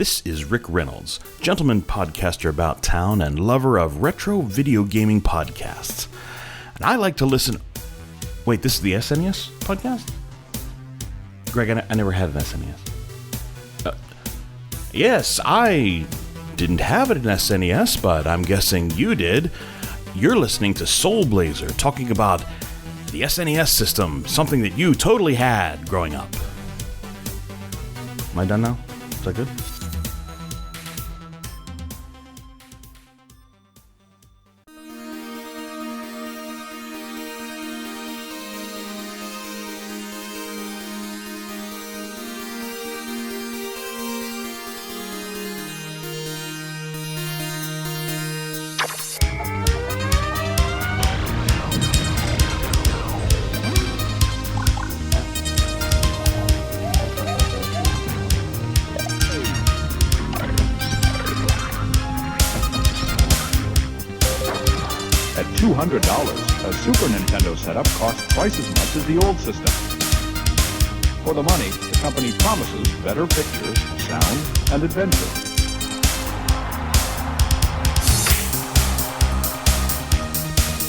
This is Rick Reynolds, gentleman podcaster about town and lover of retro video gaming podcasts. And I like to listen... Wait, this is the SNES podcast? Greg, I never had an SNES. Yes, I didn't have an SNES, but I'm guessing you did. You're listening to Soul Blazer, talking about the SNES system, something that you totally had growing up. Am I done now? Is that good? $200, a Super Nintendo setup costs twice as much as the old system. For the money, the company promises better pictures, sound, and adventure.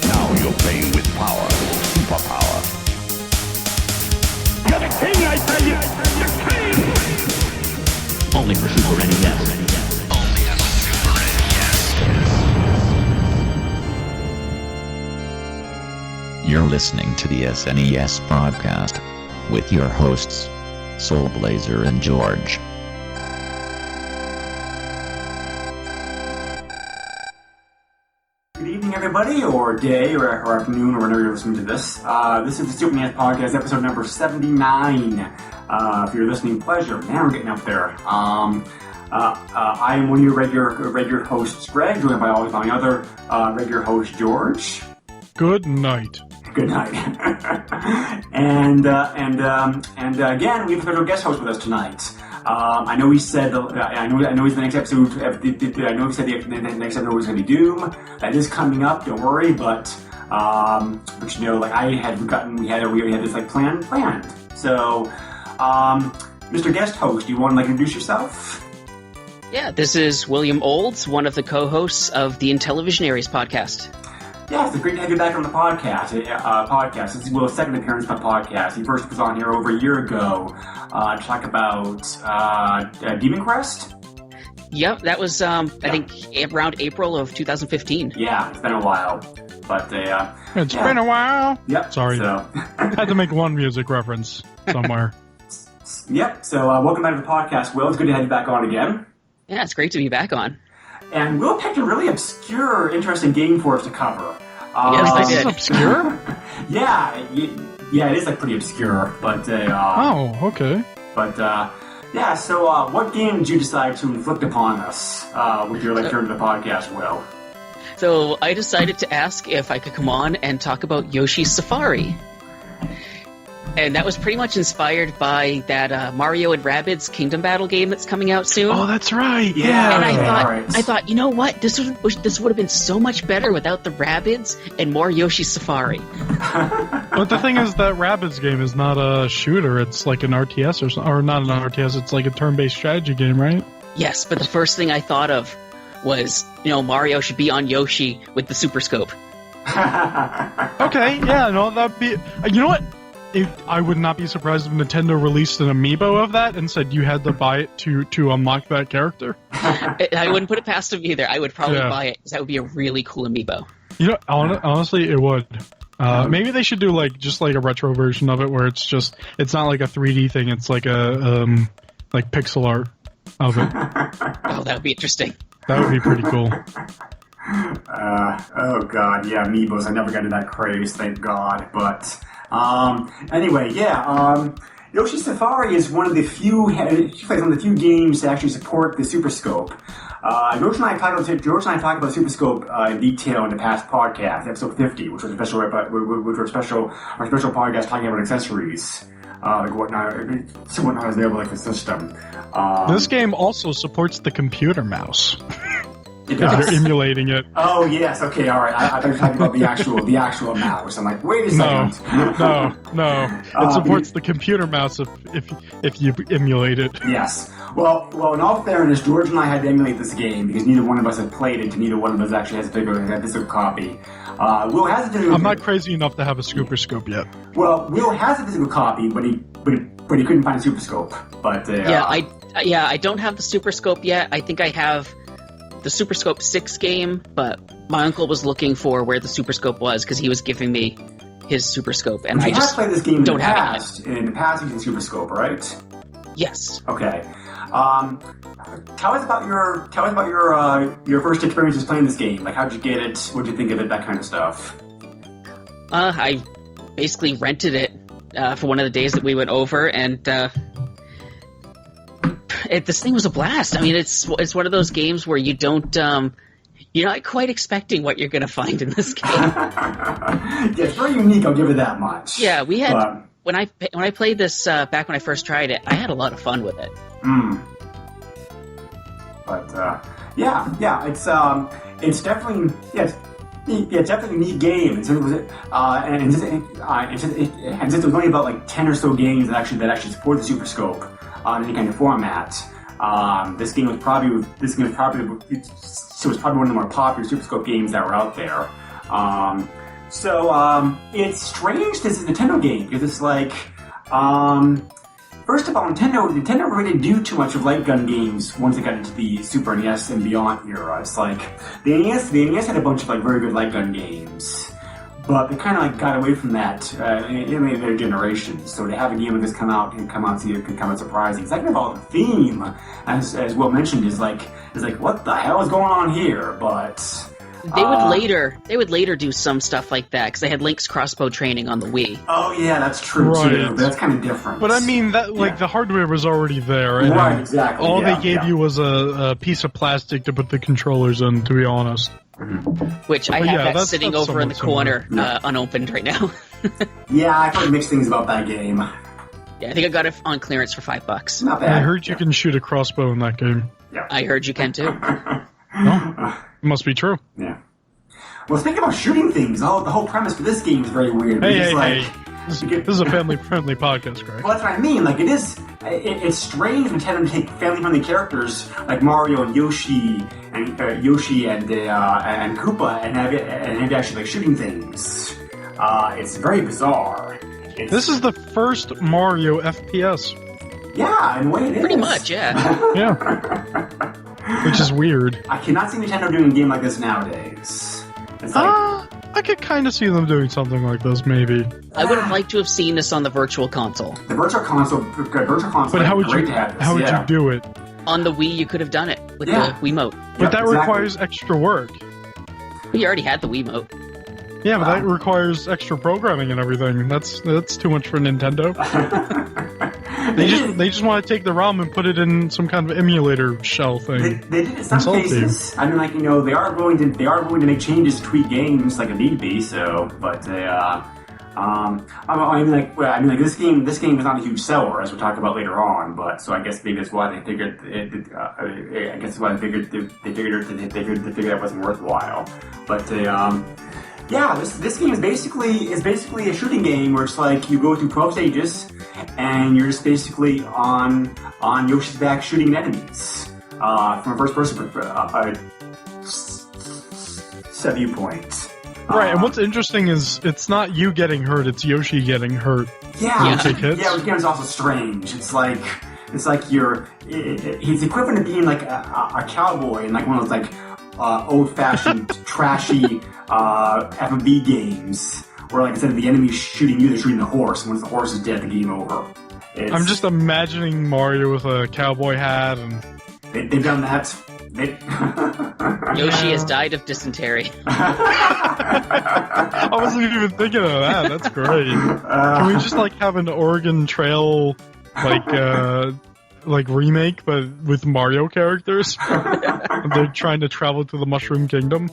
Now you're playing with power, superpower. You're the king, I tell you! The king! Only for Super NES. You're listening to the SNES broadcast with your hosts, Soul Blazer and George. Good evening, everybody, or day, or afternoon, or whenever you're listening to this. This is the Super NES podcast, episode number 79. For your listening pleasure, man, we're getting up there. I am one of your regular hosts, Greg, joined by always my other regular host, George. Good night. Good night. and again, we have a special guest host with us tonight. I know he said, I know he's the next episode, I know he said the next episode was going to be Doom. That is coming up, don't worry, but you know, like, I had forgotten we already had this, like, planned. So, Mr. Guest Host, do you want to, like, introduce yourself? Yeah, this is William Olds, one of the co-hosts of the Intellivisionaries podcast. Yeah, it's great to have you back on the podcast. This is Will's second appearance on the podcast. He first was on here over a year ago to talk about Demon Crest. Yep, that was, I think, around April of 2015. Yeah, it's been a while. But, It's been a while. Yep. Sorry. So. Had to make one music reference somewhere. Yep, so welcome back to the podcast, Will. It's good to have you back on again. Yeah, it's great to be back on. And Will picked a really obscure, interesting game for us to cover. Yes, this is obscure? Yeah, it is, like, pretty obscure, but... oh, okay. But, yeah, so what game did you decide to inflict upon us with your return to the podcast, Will? So I decided to ask if I could come on and talk about Yoshi's Safari. And that was pretty much inspired by that Mario and Rabbids Kingdom Battle game that's coming out soon. Oh, that's right. Yeah. And Okay, I thought, you know what? This would have been so much better without the Rabbids and more Yoshi's Safari. But the thing is that Rabbids game is not a shooter. It's like an RTS or not an RTS. It's like a turn-based strategy game, right? Yes, but the first thing I thought of was, Mario should be on Yoshi with the Super Scope. Okay, yeah, no, that'd be... You know what? I would not be surprised if Nintendo released an amiibo of that and said you had to buy it to unlock that character. I wouldn't put it past them either. I would probably buy it, because that would be a really cool amiibo. You know, honestly, it would. Maybe they should do just like a retro version of it where it's not like a 3D thing. It's like a like pixel art of it. Oh, that would be interesting. That would be pretty cool. Oh god, yeah, amiibos. I never got into that craze, thank God. But anyway, yeah. Yoshi's Safari is one of the few games to actually support the Super Scope. George and I talked about Super Scope in detail in the past podcast, episode 50, which was our special podcast talking about accessories. Like whatnot is available like the system. This game also supports the computer mouse. It does. They're emulating it. Oh yes, okay, all right. I thought you were talking about the actual mouse. I'm like, wait a second. No. It supports the computer mouse if you emulate it. Yes. Well, in all fairness, George and I had to emulate this game because neither one of us had played it, and neither one of us actually has a physical copy. Will has a physical. I'm not crazy enough to have a Super Scope yet. Well, Will has a physical copy, but he couldn't find a Super Scope. But I don't have the Super Scope yet. I think I have the Super Scope 6 game, but my uncle was looking for where the Super Scope was because he was giving me his Super Scope, and I just played this game don't have it. In the past, using Super Scope, right? Yes. Okay. Tell us about your first experiences playing this game. Like, how'd you get it? What'd you think of it? That kind of stuff. I basically rented it for one of the days that we went over, and this thing was a blast. I mean, it's one of those games where you don't. You're not quite expecting what you're going to find in this game. Yeah, it's very unique. I'll give it that much. Yeah, we had when I played this back when I first tried it. I had a lot of fun with it. But yeah, it's definitely it's definitely a neat game. And since it was only about like 10 or so games that actually support the Super Scope on any kind of format. This game was probably one of the more popular Super Scope games that were out there. So it's strange this is a Nintendo game because it's like, first of all, Nintendo really didn't do too much of light gun games once they got into the Super NES and beyond era. It's like the NES had a bunch of like very good light gun games, but they kind of like got away from that in their generation. So to have a game like this come out surprising. Second of all, the theme, as Will mentioned, is like what the hell is going on here? But they would later do some stuff like that because they had Link's crossbow training on the Wii. Oh yeah, that's true too. But that's kind of different. But I mean, the hardware was already there, and right? Exactly. All they gave you was a piece of plastic to put the controllers in. To be honest. Which I have that sitting over in the corner, unopened right now. Yeah, I've heard mixed things about that game. Yeah, I think I got it on clearance for $5. Not bad. I heard you can shoot a crossbow in that game. Yeah. I heard you can too. No, it must be true. Yeah. Well, speaking about shooting things, the whole premise for this game is very weird. Hey. This is a family-friendly podcast, Greg. Well, that's what I mean. Like, it's strange when Nintendo take family-friendly characters like Mario and Yoshi and Koopa and have actually like shooting things. It's very bizarre. This is the first Mario FPS. Yeah, in a way it is. Pretty much, yeah. Yeah. Which is weird. I cannot see Nintendo doing a game like this nowadays. It's like, I could kind of see them doing something like this, maybe. I would have liked to have seen this on the Virtual Console. The Virtual Console. But how would you do it? On the Wii, you could have done it with the Wiimote. But that requires extra work. We already had the Wiimote. Yeah, but that requires extra programming and everything. That's too much for Nintendo. They just want to take the ROM and put it in some kind of emulator shell thing. They did in some cases. I mean, like, you know, they are willing to make changes to tweak games like a need be. So, but this game is not a huge seller, as we'll talk about later on. But so I guess maybe that's why they figured. I guess that's why they figured that wasn't worthwhile. But yeah, this game is basically a shooting game where it's like you go through 12 stages and you're just basically on Yoshi's back shooting enemies from a first-person viewpoint. Right, and what's interesting is it's not you getting hurt; it's Yoshi getting hurt. Yeah, the game's also strange. It's like he's equivalent to being like a cowboy in like one of those like old-fashioned trashy F&B games where, like, instead of the enemy shooting you, they're shooting the horse. And once the horse is dead, the game over. I'm just imagining Mario with a cowboy hat and they've done that. Yoshi has died of dysentery. I wasn't even thinking of that. That's great. Can we just like have an Oregon Trail like remake, but with Mario characters? They're trying to travel to the Mushroom Kingdom.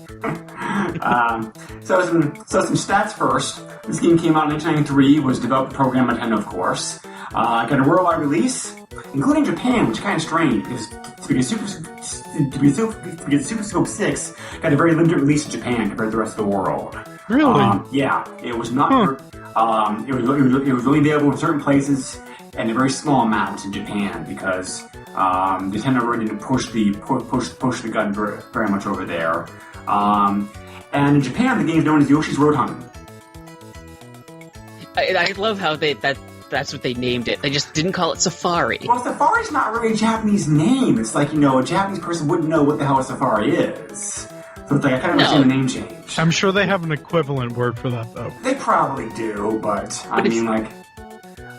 So some stats first. This game came out in 1993. Was developed and programmed by Nintendo, of course. Got a worldwide release, including Japan, which is kind of strange because Super Scope 6 got a very limited release in Japan compared to the rest of the world. Really? Yeah, it was not. It was only available in certain places and a very small amount in Japan because Nintendo really didn't push the gun very much over there. And in Japan, the game is known as Yoshi's Road Hunting. I love how that's what they named it. They just didn't call it Safari. Well, Safari's not really a Japanese name. It's like, a Japanese person wouldn't know what the hell a Safari is. So it's like, I kind of understand the name change. I'm sure they have an equivalent word for that, though. They probably do, but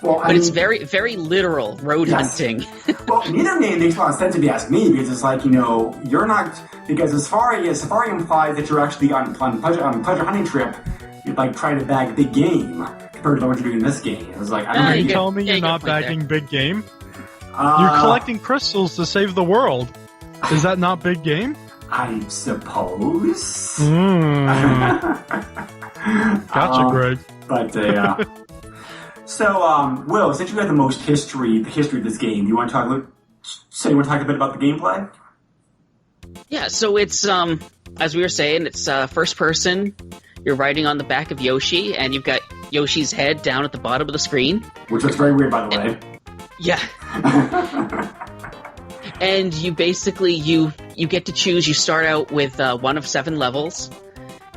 it's very, very literal road hunting. Well, neither name makes a lot of sense if you ask me, because it's like, you're not, because Safari implies that you're actually on pleasure hunting trip, you're like trying to bag a big game, compared to what you're doing in this game. It was like, I don't know. You tell me you're not bagging big game? You're collecting crystals to save the world. Is that not big game? I suppose. Gotcha, Greg. But, So, Will, since you have the most history of this game, you want to talk a bit about the gameplay? Yeah, so it's, as we were saying, it's first person. You're riding on the back of Yoshi, and you've got Yoshi's head down at the bottom of the screen. Which looks very weird, by the way. Yeah. And you basically, you get to choose, you start out with one of 7 levels,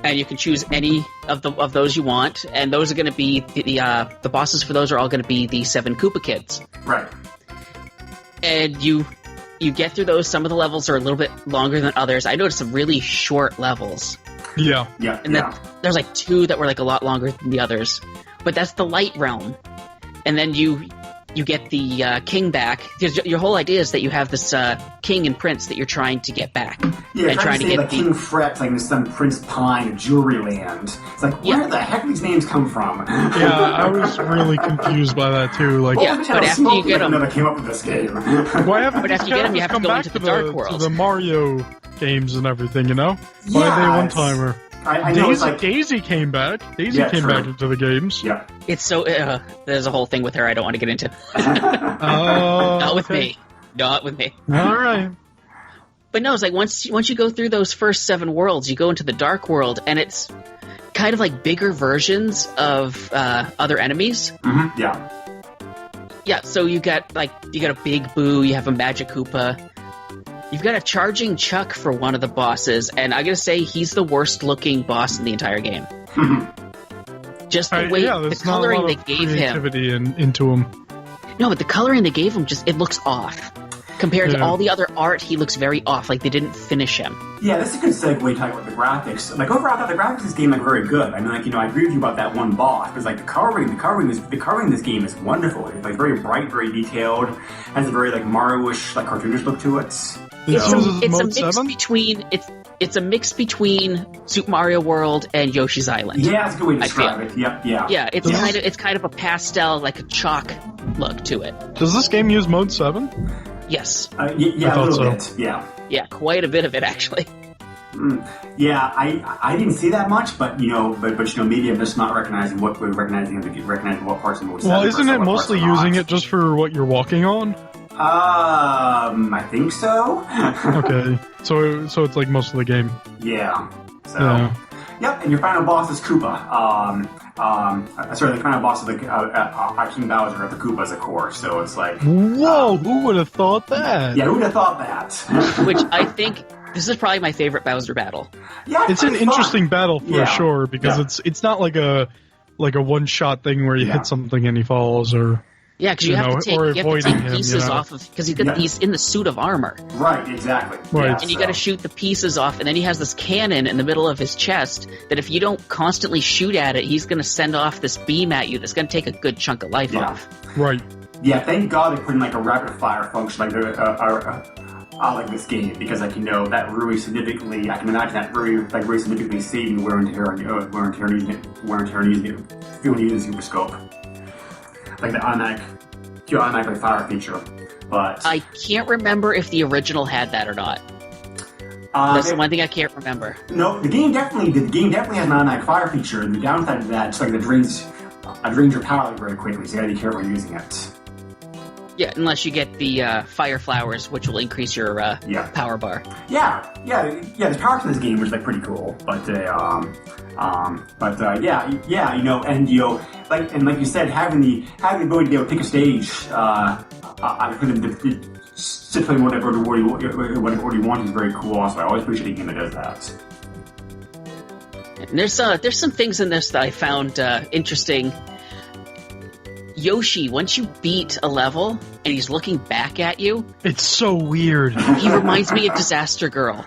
and you can choose any of those you want, and those are going to be, the bosses for those are all going to be the 7 Koopa Kids. Right. And you get through those. Some of the levels are a little bit longer than others. I noticed some really short levels. Yeah. And there's like 2 that were like a lot longer than the others. But that's the light realm. And then you get the king back. Your whole idea is that you have this king and prince that you're trying to get back. Yeah, and trying to get King Fret, like some Prince Pine, Jewelry Land. It's like, where the heck do these names come from? Yeah, I was really confused by that too. Like, but after you get them, never came up with this game. Why haven't but after you get them, you have to go into the dark world. To the Mario games and everything, Why are they one-timer? I know Daisy came back. Daisy came back into the games. Yeah. It's so there's a whole thing with her I don't want to get into. Not with me. Not with me. All right. But no, it's like once you go through those first 7 worlds, you go into the dark world, and it's kind of like bigger versions of other enemies. Mm-hmm. Yeah. Yeah. So you got a Big Boo, you have a Magic Koopa. You've got a Charging Chuck for one of the bosses, and I gotta say, he's the worst looking boss in the entire game. Just the way, the coloring they gave him. Into him. No, but the coloring they gave him, it looks off. Compared to all the other art, he looks very off, like they didn't finish him. Yeah, that's a good segue talking about the graphics. Like, overall, I thought the graphics of this game are very good. I mean, I agree with you about that one boss, because, like, the coloring in this game is wonderful. It's, like, very bright, very detailed, has a very, like, Mario-ish, like, cartoonish look to it. It's a mix between Super Mario World and Yoshi's Island. Yeah, that's a good way to describe it. Yeah. Yeah, it's kind of a pastel, like a chalk look to it. Does this game use Mode 7? Yes. A little bit. Yeah. Yeah, quite a bit of it actually. Yeah, I didn't see that much, but maybe I'm just not recognizing what parts of Mode 7. Well, isn't it mostly using it just for what you're walking on? I think so. Okay, so it's like most of the game. Yeah. So. Yep, and your final boss is Koopa. The final boss is King Bowser of the Koopas, of course. So it's like, whoa, who would have thought that? Yeah, who would have thought that? Which I think this is probably my favorite Bowser battle. Yeah, it's an interesting battle for sure because it's not like a one-shot thing where you hit something and he falls or. Yeah, because you have to take pieces off of because he's in the suit of armor. Right, exactly. Right, and you got to shoot the pieces off, and then he has this cannon in the middle of his chest that if you don't constantly shoot at it, he's going to send off this beam at you that's going to take a good chunk of life off. Right. Yeah, thank God they put in like a rapid fire function like this game because that really significantly I can imagine that very significantly saving wear and tear using the Super Scope. Like the automatic fire feature, but I can't remember if the original had that or not. That's the one thing I can't remember. No, the game definitely has an automatic fire feature, and the downside of that is like it drains your power very quickly, so you gotta be careful using it. Yeah, unless you get the fire flowers, which will increase your power bar. Yeah. There's powers in this game, which is like pretty cool, but like you said, having the ability to be able to pick a stage, simply whatever you want is very cool. So I always appreciate a game that does that. And there's some things in this that I found interesting. Yoshi, once you beat a level and he's looking back at you, It's so weird. he reminds me of Disaster Girl.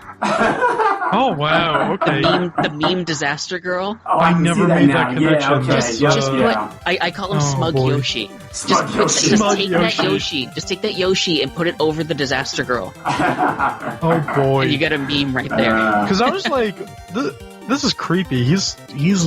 Oh, wow, okay. The meme Disaster Girl. Oh, I can never see that made now. that connection. Yeah, okay. Just- Just Yeah. put, I call him Oh, Smug boy. Yoshi. Smug Yoshi. Just Smug take that Yoshi. Yoshi. Just take that Yoshi and put it over the Disaster Girl. Oh, boy. And you get a meme right there. Because I was like, this is creepy. He's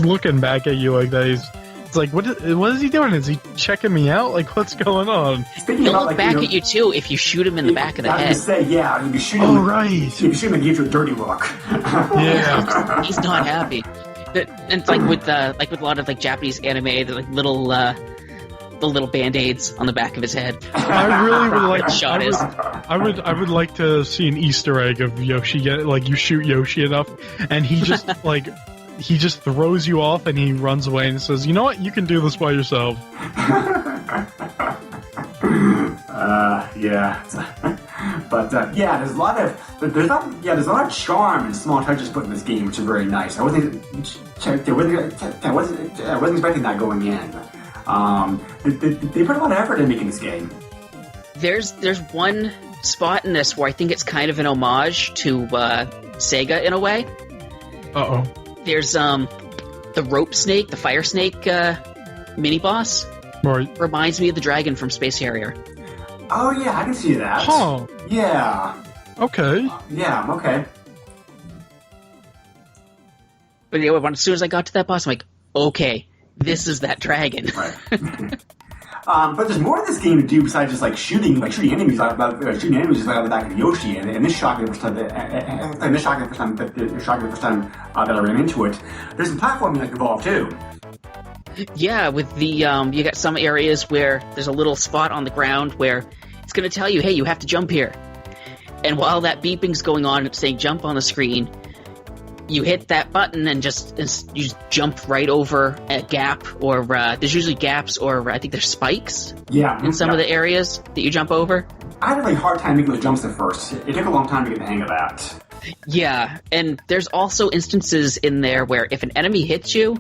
looking back at you like that. It's like, what is he doing? Is he checking me out? Like, what's going on? Speaking He'll about, look back at you too if you shoot him in the back of the I head. was gonna say, yeah, if you shoot him, Oh, right. if you shoot him, it gives you a dirty look. Yeah. He's not happy. And it's like with a lot of like Japanese anime, the like the little band-aids on the back of his head. I really would like. Shot is. I would like to see an Easter egg of Yoshi. Like you shoot Yoshi enough, and he just he just throws you off, and he runs away and says, "You know what? You can do this by yourself." Yeah. But yeah, there's a lot of charm and small touches put in this game, which is very nice. I wasn't expecting that going in. They put a lot of effort in making this game. There's one spot in this where I think it's kind of an homage to Sega in a way. Uh-oh. There's the rope snake, the fire snake mini boss. Right. Reminds me of the dragon from Space Harrier. Oh yeah, I can see that. Huh. Yeah. Okay. Yeah. Okay. But yeah, as soon as I got to that boss, I'm like, okay, this is that dragon. Right. But there's more in this game to do besides just like shooting enemies just like on the back of Yoshi. And this shocked me the first time. This shocked me the first time that I ran into it. There's some platforming like involved too. Yeah, with the you got some areas where there's a little spot on the ground where it's going to tell you, hey, you have to jump here. And while that beeping's going on, it's saying jump on the screen. You hit that button and you just jump right over a gap, or there's usually gaps, or I think there's spikes. Yeah. In some of the areas that you jump over. I had a really hard time making those jumps at first. It took a long time to get the hang of that. Yeah, and there's also instances in there where if an enemy hits you,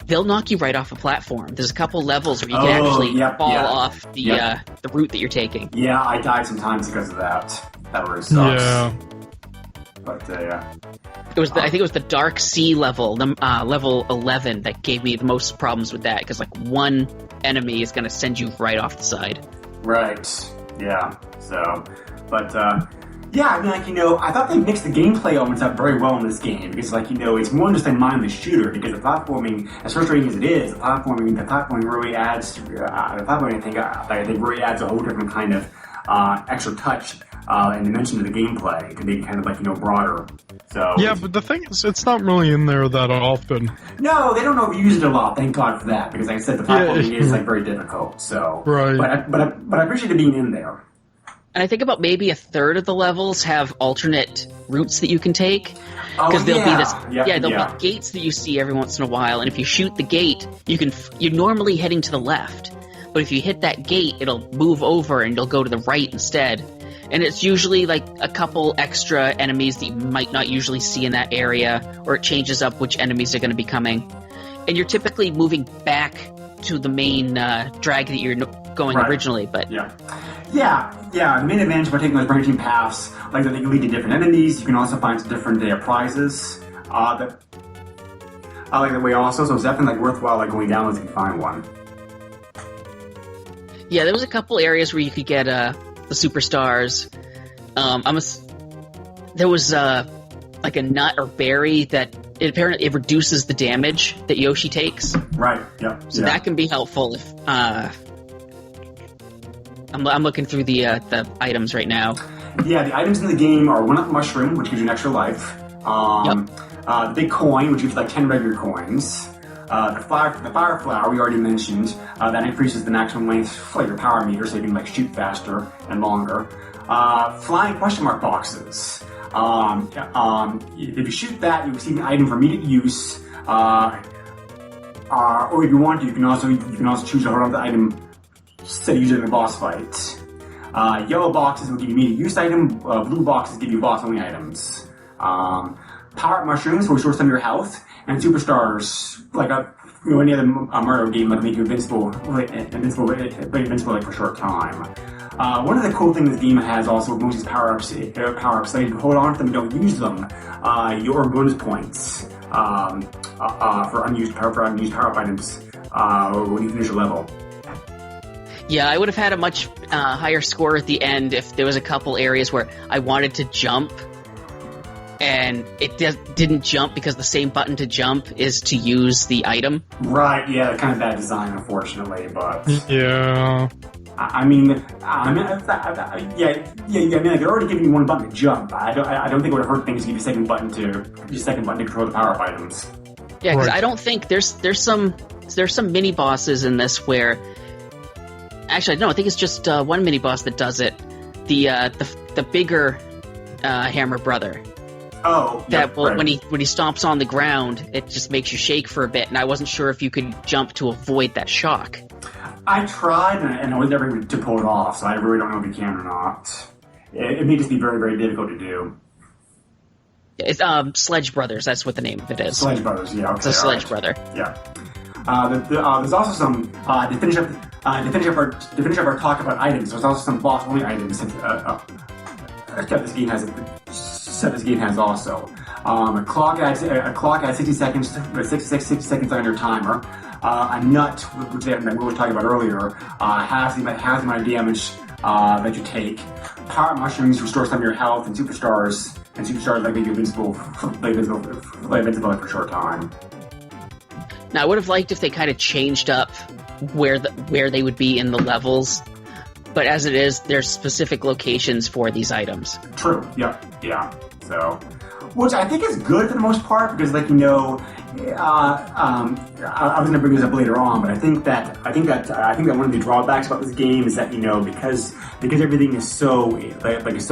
they'll knock you right off a platform. There's a couple levels where you can actually fall off the route that you're taking. Yeah, I died sometimes because of that. That really sucks. Yeah. But yeah. It was I think it was the Dark Sea level, level 11, that gave me the most problems with that, because like one enemy is going to send you right off the side. Right. Yeah. So, but yeah, I mean, like, I thought they mixed the gameplay elements up very well in this game because, like, it's more than just a mindless shooter because the platforming, as frustrating as it is, the platforming really adds. I think really adds a whole different kind of extra touch and dimension to the gameplay to make it kind of like broader. So Yeah, but the thing is, it's not really in there that often. no, they don't overuse it a lot. Thank God for that because, like I said, the platforming is like very difficult. So Right. but I appreciate it being in there. And I think about maybe a third of the levels have alternate routes that you can take. Because there'll be this, there'll be gates that you see every once in a while, and if you shoot the gate, you're normally heading to the left. But if you hit that gate, it'll move over and you'll go to the right instead. And it's usually like a couple extra enemies that you might not usually see in that area, or it changes up which enemies are going to be coming. And you're typically moving back to the main drag that you're going originally, but Yeah. The main advantage by taking those branching paths, like that they can lead to different enemies. You can also find some different prizes. That I like that way also. So it's definitely like worthwhile like going down if you can find one. yeah, there was a couple areas where you could get the superstars. There was like a nut or berry that apparently it reduces the damage that Yoshi takes. Right. Yep. So that can be helpful if I'm looking through the items right now. Yeah, the items in the game are 1-up mushroom, which gives you an extra life. The big coin, which gives you like 10 regular coins. The fire flower we already mentioned. That increases the maximum length for your power meter, so you can like shoot faster and longer. Flying question mark boxes. If you shoot that, you receive an item for immediate use. Or if you want to, you can also choose to hold on the item instead of using it in the boss fight. Yellow boxes will give you immediate use item. Blue boxes give you boss-only items. Power-up mushrooms will restore some of your health. And superstars, like any other Mario game, like make you invincible like for a short time. One of the cool things this game has also with most of these power-ups, that you hold on to them and don't use them, your bonus points for unused power-up items when you finish a level. Yeah, I would have had a much higher score at the end if there was a couple areas where I wanted to jump, and it didn't jump because the same button to jump is to use the item. Right, yeah, kind of bad design, unfortunately, but... Yeah. I mean, like, they're already giving you one button to jump. I don't think it would hurt things to give you a second button to control the power-up items. Yeah, because Right. I don't think there's some mini bosses in this where... Actually, no, I think it's just one mini boss that does it. The bigger Hammer Brother. Oh, That right. when he stomps on the ground, it just makes you shake for a bit, and I wasn't sure if you could jump to avoid that shock. I tried, and I was never able to pull it off, so I really don't know if you can or not. It may just be very, very difficult to do. It's Sledge Brothers. That's what the name of it is. Sledge Brothers, yeah. Okay, It's a Sledge right. Brother. Yeah. There's also some to finish up our talk about items. There's also some boss only items that this game has. This game has also a clock at 60 seconds, 60 seconds on your timer. A nut, which we were talking about earlier, has the amount of damage that you take. Power mushrooms restore some of your health, and superstars like make you invincible for a short time. Now, I would have liked if they kind of changed up where they would be in the levels, but as it is, there's specific locations for these items. True. Yeah. So, which I think is good for the most part because, like, I was going to bring this up later on, but I think that one of the drawbacks about this game is that because everything is so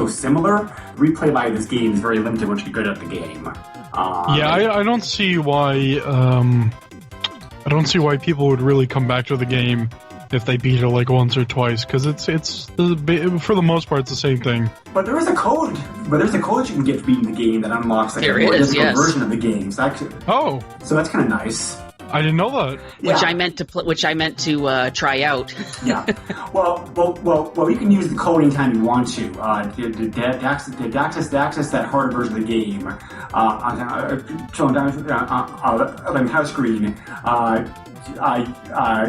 similar, replay value of this game is very limited once you're good at the game. I don't see why. I don't see why people would really come back to the game if they beat it like once or twice, because it's for the most part it's the same thing. But there is a code. You can get beating the game that unlocks like There a more is, difficult yes. version of the game. So that's kind of nice. I didn't know that. Yeah. Which I meant to try out. Yeah. Well, you can use the code anytime you want to. To access that harder version of the game, on the house screen,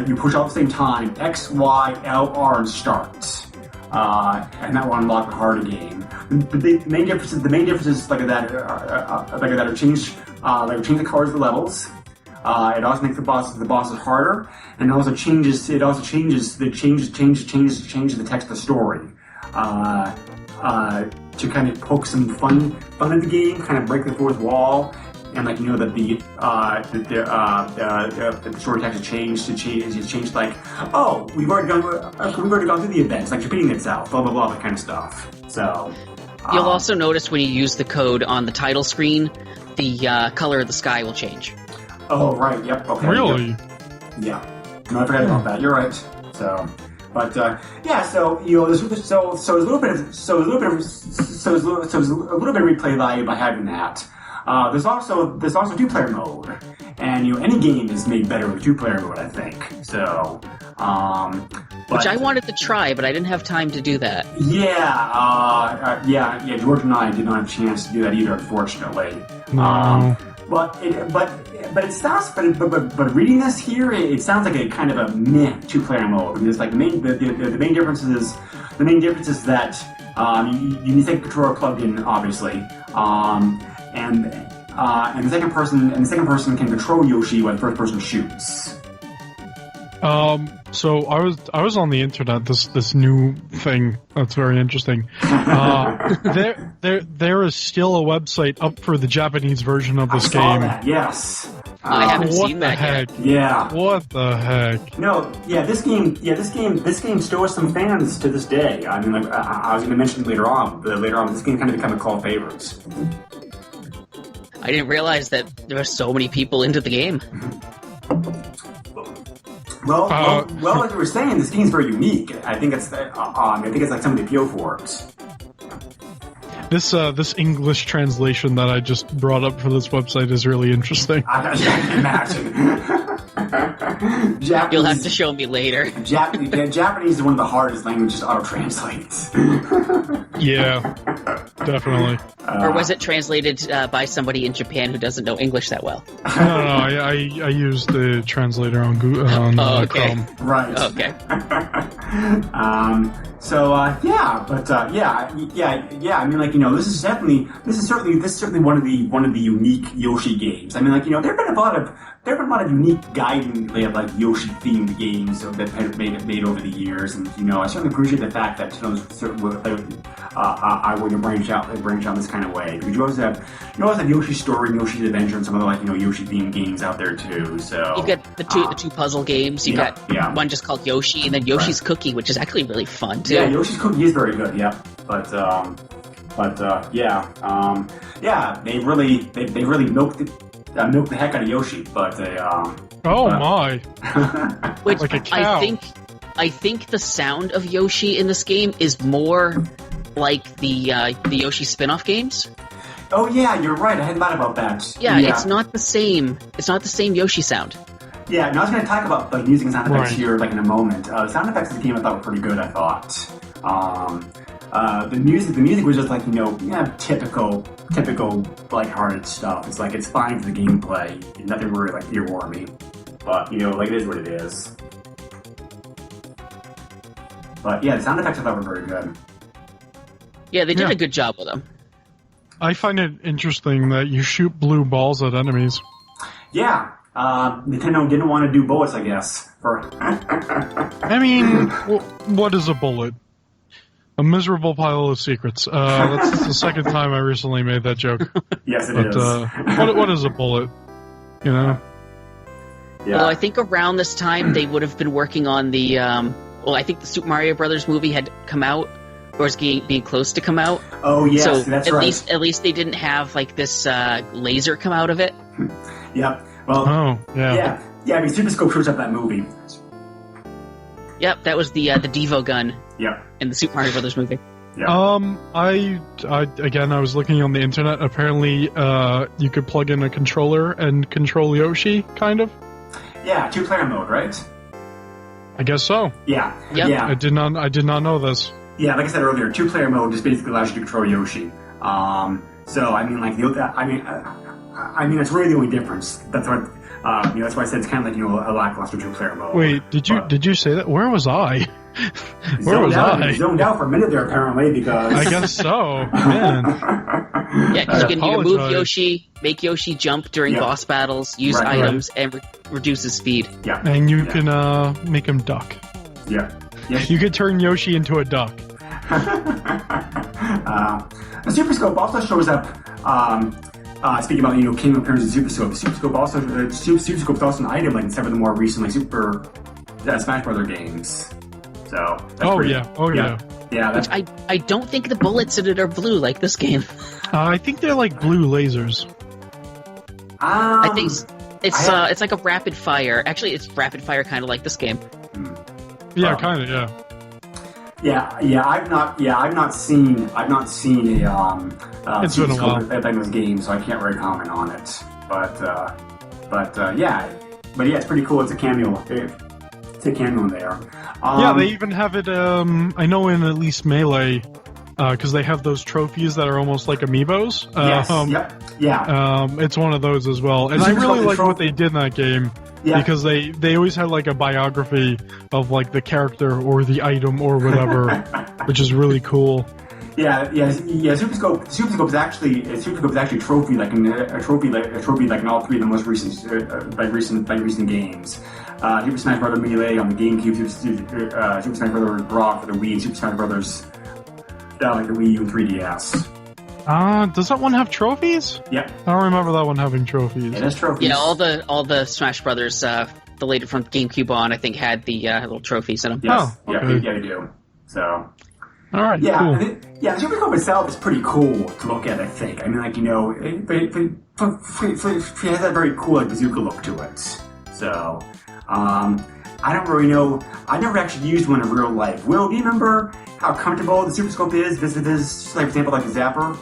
you push all at the same time X, Y, L, R, and start. And that will unlock the harder game. The main differences like that are change the colors of the levels. It also makes the bosses harder, and it also changes the text of the story to kind of poke some fun at the game, kind of break the fourth wall, and that the story text has changed. It's changed like, oh, we've already gone through the events, like repeating itself, blah blah blah, that kind of stuff. So You'll also notice when you use the code on the title screen, the color of the sky will change. Oh, right, yep, okay. Really? Yep. Yeah. No, I forgot about that. You're right. So, but, so, there's a little bit of replay value by having that. There's also two-player mode. And, any game is made better with two-player mode, I think. So, Which I wanted to try, but I didn't have time to do that. Yeah, George and I did not have a chance to do that either, unfortunately. No. But reading this here, it sounds like a kind of a meh two-player mode. I mean, it's like the main difference is that you need to take a controller plugged in, obviously, and the second person can control Yoshi while the first person shoots. So I was on the internet, this new thing that's very interesting. There is still a website up for the Japanese version of this I saw game. that, yes. I haven't What seen the that heck? yet. Yeah. What the heck? No, yeah, this game still has some fans to this day. I mean, like I was going to mention later on, this game kind of become a cult favorite. I didn't realize that there were so many people into the game. Well, like you were saying, this game's very unique. I think it's like some of the appeal for it. This English translation that I just brought up for this website is really interesting. I can imagine. Japanese, You'll have to show me later. Japanese is one of the hardest languages to auto-translate. Yeah, definitely. Or was it translated by somebody in Japan who doesn't know English that well? No, I used the translator on Google, on okay. Chrome. Right. Okay. I mean, like, this is certainly one of the unique Yoshi games. I mean, like, there have been a lot of unique guiding like Yoshi themed games that have made over the years, and I certainly appreciate the fact that I would branch out this kind of way, because you always have Yoshi's Story and Yoshi's Adventure and some other Yoshi themed games out there too. So you've got the two puzzle games. You got one just called Yoshi, and then Yoshi's Cookie, which is actually really fun too. Yeah, Yoshi's Cookie is very good. Yeah, they really milked the heck out of Yoshi, but they my! Which like a cow. I think the sound of Yoshi in this game is more like the Yoshi spin-off games. Oh yeah, you're right. I hadn't thought about that. Yeah, it's not the same. It's not the same Yoshi sound. Yeah, and I was going to talk about music and sound effects here in a moment. The sound effects of the game I thought were pretty good. I thought the music was just typical lighthearted stuff. It's like it's fine for the gameplay. Nothing really earwormy, but it is what it is. But yeah, the sound effects I thought were very good. Yeah, they did a good job with them. I find it interesting that you shoot blue balls at enemies. Yeah, Nintendo didn't want to do bullets, I guess. I mean, what is a bullet? A miserable pile of secrets. That's the second time I recently made that joke. Yes, it is. What is a bullet? Yeah. Although I think around this time they would have been working on the. I think the Super Mario Brothers movie had come out, or was being close to come out. Oh yes, so that's right. At least they didn't have this laser come out of it. Yep. Well. Yeah. I mean, Super Scope shows up that movie. Yep, that was the Devo gun. Yep. In the Super Mario Brothers movie. Yeah. I was looking on the internet. Apparently, you could plug in a controller and control Yoshi, kind of. Yeah, 2-player mode, right? I guess so. Yeah. Yep. Yeah. I did not know this. Yeah, like I said earlier, 2-player mode just basically allows you to control Yoshi. So I mean, that's really the only difference. That's what. That's why I said it's kind of like a lackluster 2-player mode. Wait, did you say that? Where was I? Where was I? Zoned out for a minute there, apparently, because I guess so. Man. Yeah, because you can move Yoshi, make Yoshi jump during boss battles, use items, and reduce his speed. Yeah, and you can make him duck. Yeah, yes. You could turn Yoshi into a duck. The Super Scope also shows up. Speaking about King appearance of Super Scope, Super Scope is also an item in some of the more recent Super Smash Brothers games. So yeah. Which I don't think the bullets in it are blue like this game. I think they're like blue lasers. I think it's like a rapid fire. Actually, it's rapid fire kind of like this game. Yeah, kind of. Yeah. Yeah. I've not seen it's been a while. in this game, so I can't really comment on it. But it's pretty cool. It's a cameo. It's a cameo in there. They even have it. I know in at least Melee, because they have those trophies that are almost like amiibos. Yes. Yeah. It's one of those as well, and I really like what they did in that game. Yeah. Because they always had like a biography of like the character or the item or whatever, which is really cool. Yeah. Super Scope is actually a trophy like in a trophy like in all three of the most recent games. Super Smash Bros. Melee on the GameCube, Super Smash Bros. Brawl for the Wii, and Super Smash Bros. Like the Wii U and 3DS. Does that one have trophies? Yep. I don't remember that one having trophies. It has trophies. Yeah, all the Smash Brothers, the later from GameCube on, I think had the little trophies in them. Yes. Oh, okay. Yeah, they do. So. All right. Yeah, cool. Super Scope itself is pretty cool to look at. I think. I mean, it has that very cool bazooka look to it. So, I don't really know. I never actually used one in real life. Will, do you remember how comfortable the Super Scope is? Like, for example, like the Zapper?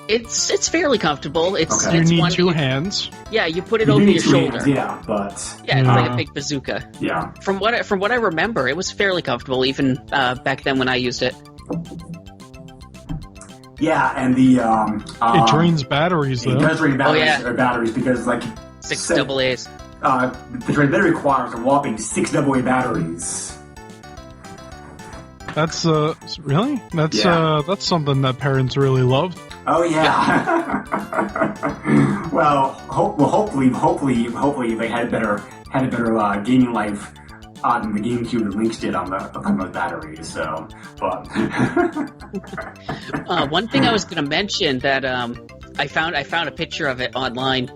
It's fairly comfortable. It's Okay. it's You need one two hands. Yeah, you put it You over do your need two shoulder. hands, yeah, but Yeah, it's like a big bazooka. yeah. From what I remember, it was fairly comfortable even back then when I used it. Yeah, and the It drains batteries, it though. does drain batteries, yeah. batteries because like 6 AA's. the drain battery requires a whopping 6 AA batteries. That's really? That's Yeah. that's something that parents really love. Oh yeah. Hopefully they had a better gaming life than the GameCube and Lynx did on those batteries. So, but One thing I was going to mention that I found a picture of it online.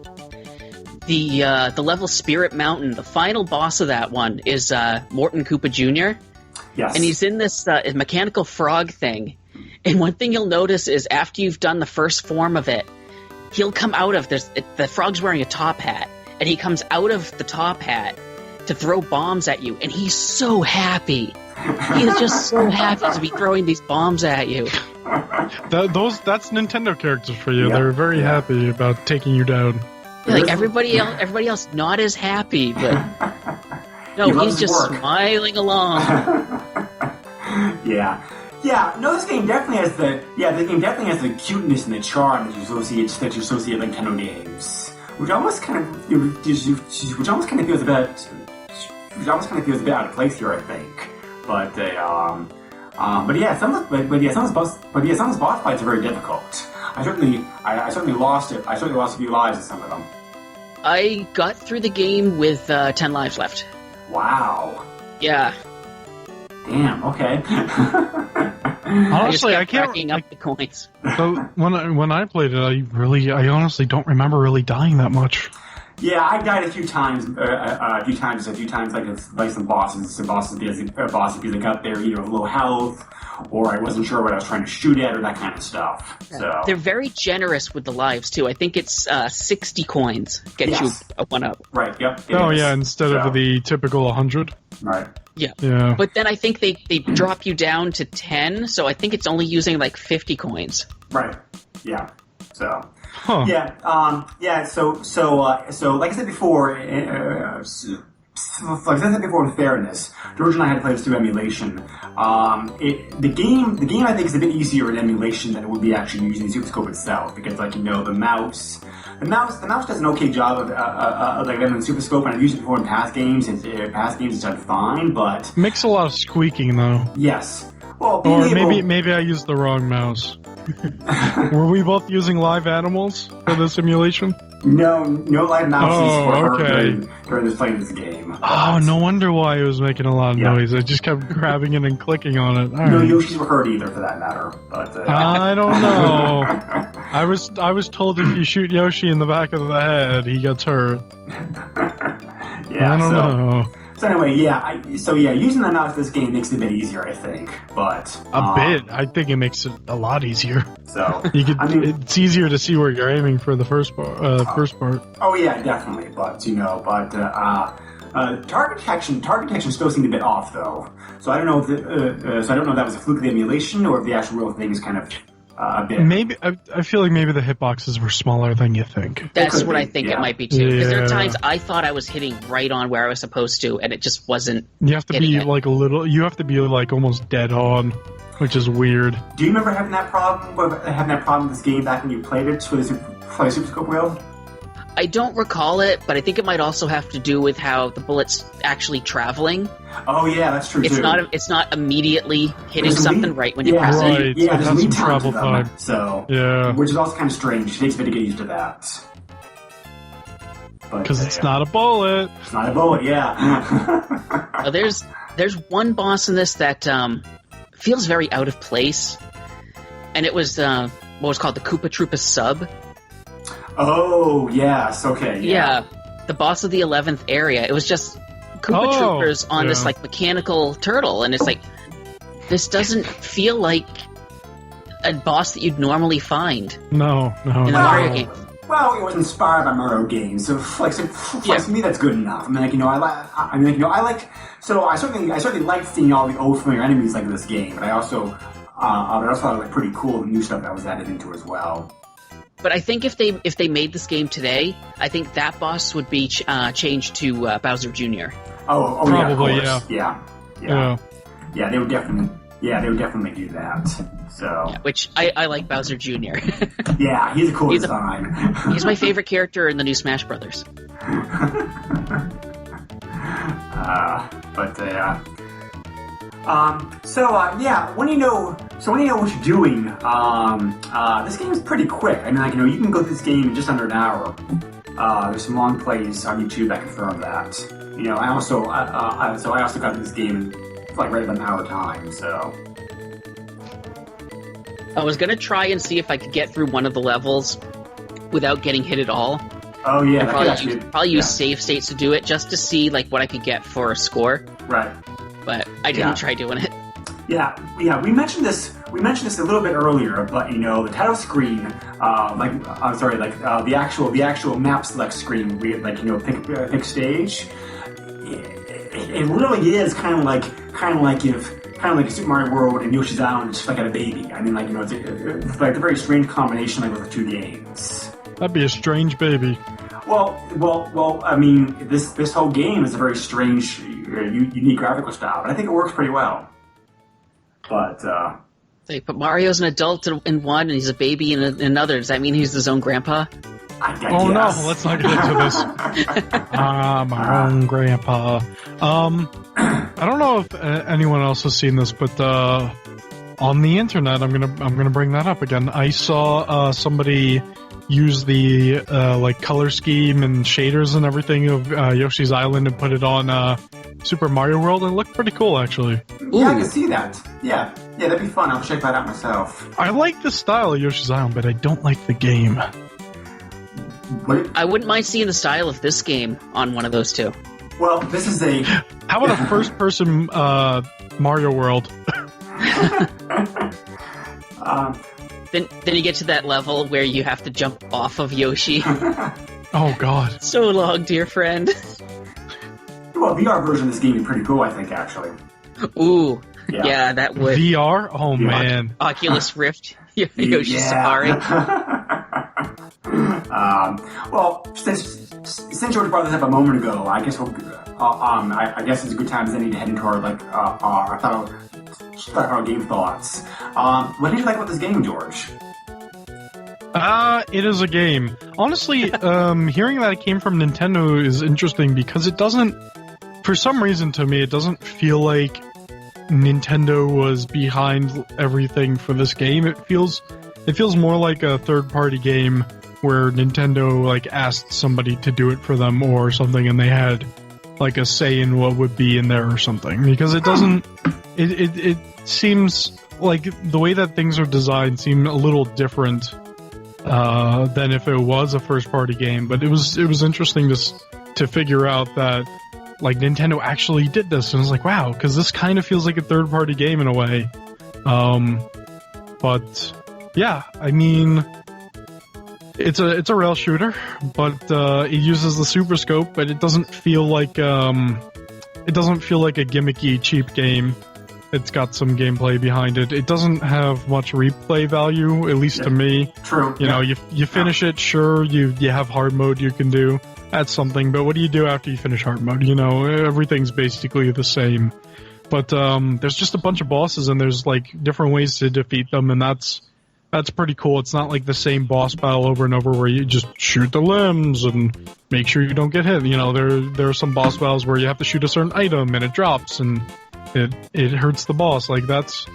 The level Spirit Mountain, the final boss of that one is Morton Koopa Jr. yes, And he's in this mechanical frog thing. And one thing you'll notice is after you've done the first form of it, he'll come out of the frog's wearing a top hat, and he comes out of the top hat to throw bombs at you, and he's so happy. He is just so happy to be throwing these bombs at you. That's Nintendo characters for you. Yeah. They're very happy about taking you down. Yeah, like everybody else not as happy, but no, He he's loves just work. smiling along. yeah. No, this game definitely has the cuteness and the charm that you associate with Nintendo games, which almost kind of feels a bit out of place here, I think. But yeah, some of the boss fights are very difficult. I certainly lost a few lives in some of them. I got through the game with 10 lives left. Wow. Yeah. Damn. Okay. I just Honestly, kept I can't. racking up the coins. So when I played it, I honestly don't remember really dying that much. Yeah, I died a few times, like some bosses because I got there either with low health, or I wasn't sure what I was trying to shoot at, or that kind of stuff. So They're very generous with the lives, too. I think it's 60 coins get Yes. you a 1-up. right, yep. it Oh is. yeah, instead So, of the typical 100. right. Yeah. Yeah. But then I think they drop you down to 10, so I think it's only using like 50 coins. Right. Yeah. So. Huh. Yeah. So like I said before, in fairness, George and I had to play this through emulation. The game I think is a bit easier in emulation than it would be actually using the Super Scope itself, because the mouse does an okay job of like in the Super Scope, and I've used it before in past games. It's done fine, but Makes a lot of squeaking though. yes. Well, Or being able- maybe I used the wrong mouse. Were we both using live animals for the simulation? no live mouses Oh, were okay. heard during this playing this game. Oh, no wonder why it was making a lot of Yeah. noise. I just kept grabbing it and clicking on it. All No right. Yoshis were hurt either, for that matter. But I don't know. I was told if you shoot Yoshi in the back of the head, he gets hurt. yeah. I don't know. So anyway, using the mouse in this game makes it a bit easier, I think. But A bit. I think it makes it a lot easier. So You could. I mean, It's easier to see where you're aiming for the first part. First part. oh yeah, definitely. But target detection still seemed a bit off though. So I don't know if that was a fluke of the emulation or if the actual real thing is kind of a bit. Maybe I feel like maybe the hitboxes were smaller than you think. That's could what be, I think yeah. it might be, too. Because there are Yeah. times I thought I was hitting right on where I was supposed to, and it just wasn't. You have to be Getting it. like a little. You have to be like almost dead on, which is weird. Do you remember having that problem with this game back when you played it for the Super Scope Wheel? I don't recall it, but I think it might also have to do with how the bullet's actually traveling. Oh yeah, that's true It's too. not immediately hitting There's a something lead- right when you yeah, press Right. it. Yeah, It there's has lead some times to travel them, time. so Yeah. which is also kind of strange. It takes a bit to get used to that. Because it's not a bullet. It's not a bullet, yeah. Now, there's one boss in this that feels very out of place, and it was what was called the Koopa Troopa sub. Oh, yes, okay, Yeah, the boss of the 11th area. It was just Koopa Oh, Troopers on this yeah. like mechanical turtle, and it's like this doesn't feel like a boss that you'd normally find No. in the Mario game. Well, it was inspired by Mario games, so to me that's good enough. I mean, like, I certainly liked seeing all the old familiar enemies like in this game, but I also thought it was like pretty cool the new stuff that was added into it as well. But I think if they made this game today, I think that boss would be changed to Bowser Jr. Oh, probably, yeah, they would definitely do that. So, yeah, which I like Bowser Jr. Yeah, he's a cool design. He's my favorite character in the new Smash Brothers. When you know what you're doing, this game is pretty quick. I mean, like, you can go through this game in just under an hour. There's some long plays on YouTube that confirm that. I also got through this game in like right about an hour time. So I was gonna try and see if I could get through one of the levels without getting hit at all. Oh yeah, and probably use save states to do it, just to see like what I could get for a score. Right. But I didn't try doing it. Yeah. We mentioned this a little bit earlier, but the title screen, the actual map select screen, pick stage. It really is kind of like if Super Mario World and Yoshi's Island just like had a baby. I mean, like, it's like a very strange combination of the two games. That'd be a strange baby. Well. I mean, this whole game is a very strange, unique graphical style, but I think it works pretty well. But Mario's an adult in one, and he's a baby in another. Does that mean he's his own grandpa? I oh guess. No, let's not get into this. My own grandpa. I don't know if anyone else has seen this, but on the internet, I'm gonna bring that up again. I saw somebody use the color scheme and shaders and everything of Yoshi's Island and put it on Super Mario World, and it looked pretty cool, actually. Yeah, I can see that. Yeah, that'd be fun. I'll check that out myself. I like the style of Yoshi's Island, but I don't like the game. What? I wouldn't mind seeing the style of this game on one of those two. Well, this is a... How about a first-person Mario World? Then you get to that level where you have to jump off of Yoshi. Oh, God. So long, dear friend. Well, VR version of this game is pretty cool, I think, actually. Ooh. Yeah, that would... VR? Oh, man. Oculus Rift. Yoshi Safari. Since George brought this up a moment ago, I guess I guess it's a good time as any to head into our our game thoughts. What did you like about this game, George? It is a game. Honestly, hearing that it came from Nintendo is interesting because it doesn't, for some reason to me, it doesn't feel like Nintendo was behind everything for this game. It feels more like a third-party game where Nintendo asked somebody to do it for them or something, and they had a say in what would be in there or something. Because it doesn't, it seems like the way that things are designed seem a little different than if it was a first-party game. But it was interesting to figure out that Nintendo actually did this, and I was like, wow, because this kind of feels like a third-party game in a way. But yeah, I mean, it's a rail shooter, but it uses the Super Scope, but it doesn't feel like a gimmicky, cheap game. It's got some gameplay behind it. It doesn't have much replay value, at least to me. True. You finish it, sure, you have hard mode you can do. That's something, but what do you do after you finish hard mode? Everything's basically the same. But there's just a bunch of bosses, and there's different ways to defeat them, and that's pretty cool. It's not like the same boss battle over and over where you just shoot the limbs and make sure you don't get hit. There are some boss battles where you have to shoot a certain item and it drops and it hurts the boss. That's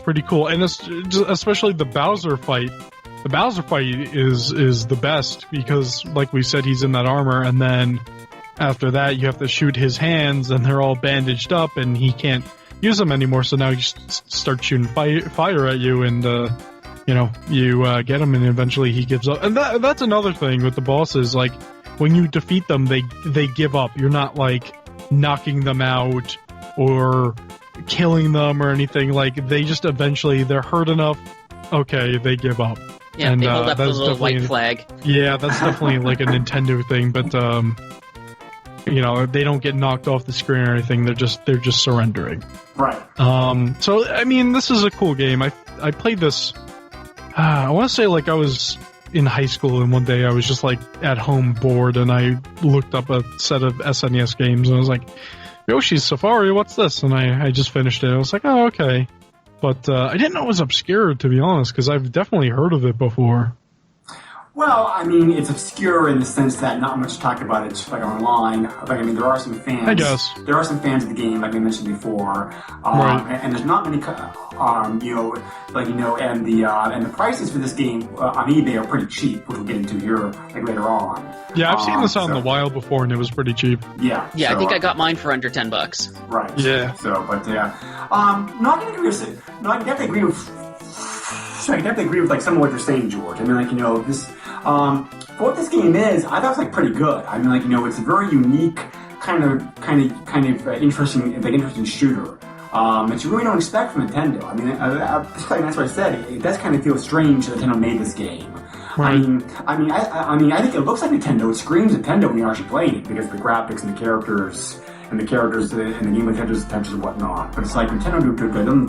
pretty cool. And especially the Bowser fight. The Bowser fight is the best because, like we said, he's in that armor, and then after that you have to shoot his hands and they're all bandaged up and he can't use them anymore, so now you just start shooting fire at you, and you get him, and eventually he gives up. And that's another thing with the bosses. When you defeat them, they give up. You're not knocking them out or killing them or anything. They just eventually, they're hurt enough. Okay, they give up. Yeah, And, they hold up the that's little white definitely- flag. Yeah, that's definitely like a Nintendo thing, but you know, they don't get knocked off the screen or anything. They're just surrendering. Right. So I mean, this is a cool game. I played this. I want to say like I was in high school, and one day I was just like at home bored, and I looked up a set of SNES games, and I was like, Yoshi's Safari, what's this? And I just finished it. I was like, oh, okay. But I didn't know it was obscure, to be honest, because I've definitely heard of it before. Well, I mean, it's obscure in the sense that not much talked about it like online. Like, I mean, there are some fans. I guess. There are some fans of the game, like we mentioned before. Right. And there's not many, you know, like, you know, and the prices for this game on eBay are pretty cheap, which we'll get into here like later on. Yeah, I've seen this out in so- the wild before, and it was pretty cheap. Yeah. Yeah, so, I think I got mine for under $10. Right. Yeah. So, but no, I can agree with. No, I can definitely agree with. So I can definitely agree with like some of what you're saying, George. I mean, like, you know, this for what this game is, I thought it was like pretty good. I mean, like, you know, it's a very unique kind of interesting shooter. That you really don't expect from Nintendo. I mean, that's what I said. It does kind of feel strange that Nintendo made this game. Right. I mean, I think it looks like Nintendo. It screams Nintendo when you're actually playing it because of the graphics and the characters and the game with touches and whatnot. But it's like Nintendo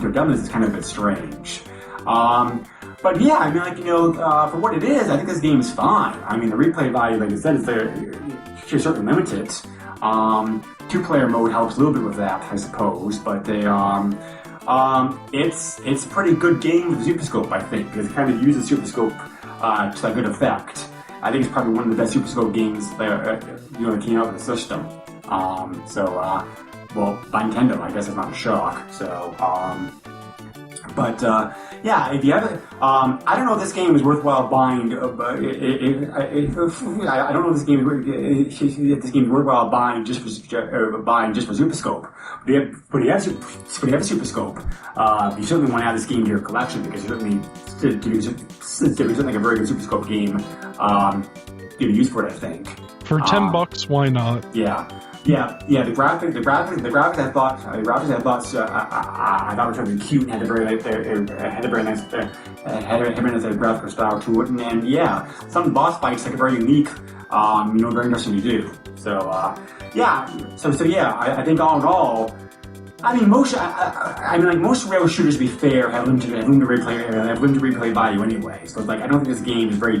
to them is kind of a bit strange. But yeah, I mean, like, you know, for what it is, I think this game is fine. I mean, the replay value, like I said, is certainly limited. Two-player mode helps a little bit with that, I suppose. But it's a pretty good game with the Super Scope, I think, because it kind of uses Super Scope to a good effect. I think it's probably one of the best Super Scope games that came out of the system. Well, by Nintendo, I guess it's not a shock. So, but yeah, if you have, I don't know if this game is worthwhile buying. I don't know if this game is worthwhile buying just for Super Scope. But you have a Super Scope. You certainly want to add this game to your collection because you certainly like a very good Super Scope game. Give use for it, I think. For $10, why not? Yeah. The graphics I thought were really cute and had a very nice graphical style to it, and yeah, some of the boss fights like are very unique, very interesting to do. So I think all in all, I mean most rail shooters, to be fair, have limited replay value anyway. So like I don't think this game is very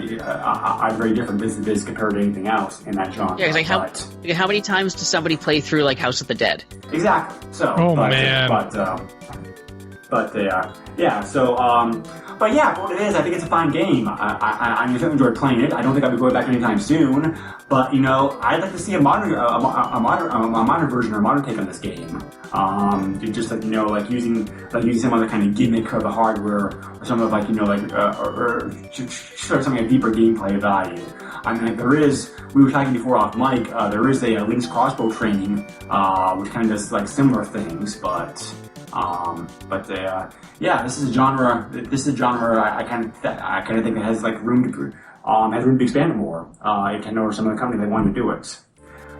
different business compared to anything else in that genre. Yeah, like how many times does somebody play through like House of the Dead? Exactly. So, but yeah, for what it is, I think it's a fine game. I certainly enjoyed playing it. I don't think I'll be going back anytime soon. But I'd like to see a modern version or a modern take on this game. Just like using some other kind of gimmick of the hardware, or some of or something a deeper gameplay value. I mean, like, we were talking before off mic. There is a Link's crossbow training, which kind of does like similar things, but this is a genre. I kind of think it has like room to expand more. Nintendo or some other company they want to do it.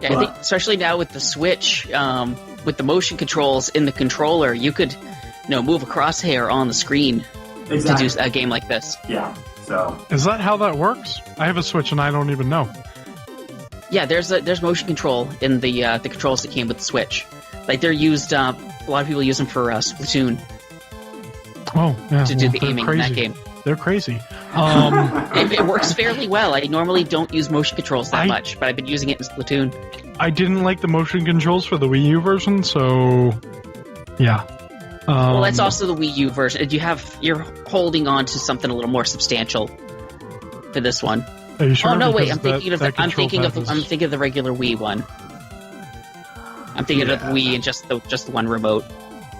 Yeah, I think especially now with the Switch, with the motion controls in the controller, you could, move a crosshair on the screen to do a game like this. Yeah. So is that how that works? I have a Switch and I don't even know. Yeah, there's motion control in the controls that came with the Switch. Like they're used. A lot of people use them for Splatoon. Oh, yeah. To do the aiming in that game. They're crazy. It works fairly well. I normally don't use motion controls that much, but I've been using it in Splatoon. I didn't like the motion controls for the Wii U version, so yeah. Well, that's also the Wii U version. You're holding on to something a little more substantial for this one. Are you sure? Oh no, wait! I'm Because thinking of the regular Wii one. I'm thinking of the Wii and just the one remote.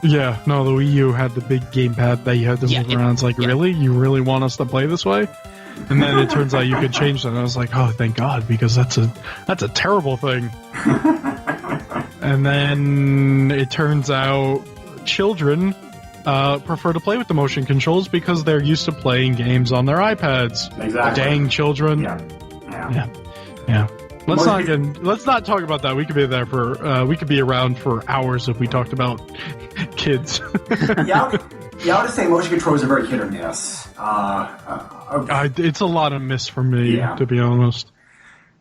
Yeah, no, the Wii U had the big gamepad that you had to move around. It's like, really? You really want us to play this way? And then it turns out you could change that. And I was like, oh, thank God, because that's a terrible thing. And then it turns out children prefer to play with the motion controls because they're used to playing games on their iPads. Exactly. Dang children. Yeah. Let's not talk about that. We could be around for hours if we talked about kids. I would say motion controls are very hit or miss. It's a lot of miss for me, Yeah. to be honest.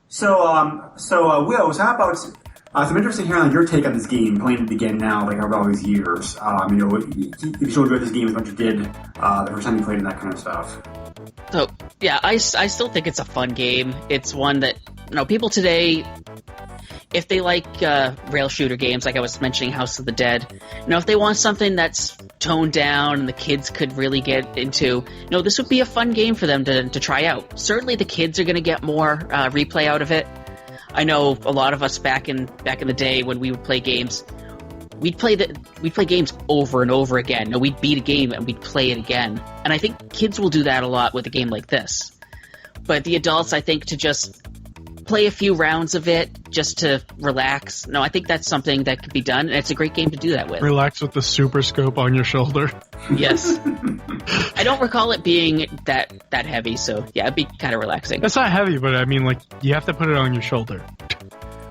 So Will, so how about? So I'm interested in hearing your take on this game, playing it again now, like over all these years. If you still enjoyed this game as much as you did the first time you played it and that kind of stuff. So, yeah, I still think it's a fun game. It's one that, people today, if they like rail shooter games, like I was mentioning House of the Dead, if they want something that's toned down and the kids could really get into, this would be a fun game for them to try out. Certainly the kids are going to get more replay out of it. I know a lot of us back in the day when we would play games, we'd play games over and over again. We'd beat a game and we'd play it again. And I think kids will do that a lot with a game like this. But the adults, I think, to just play a few rounds of it just to relax. No, I think that's something that could be done, and it's a great game to do that with. Relax with the super scope on your shoulder. Yes. I don't recall it being that heavy, so yeah, it'd be kind of relaxing. It's not heavy, but I mean, you have to put it on your shoulder.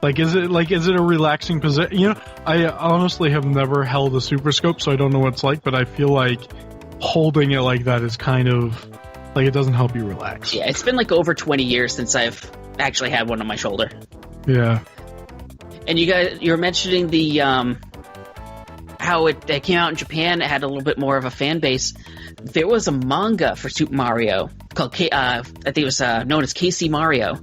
Is it a relaxing position? I honestly have never held a super scope, so I don't know what it's like, but I feel like holding it like that is kind of, it doesn't help you relax. Yeah, it's been over 20 years since I've actually had one on my shoulder. Yeah. And you're mentioning the how it came out in Japan. It had a little bit more of a fan base. There was a manga for Super Mario called I think it was known as KC Mario,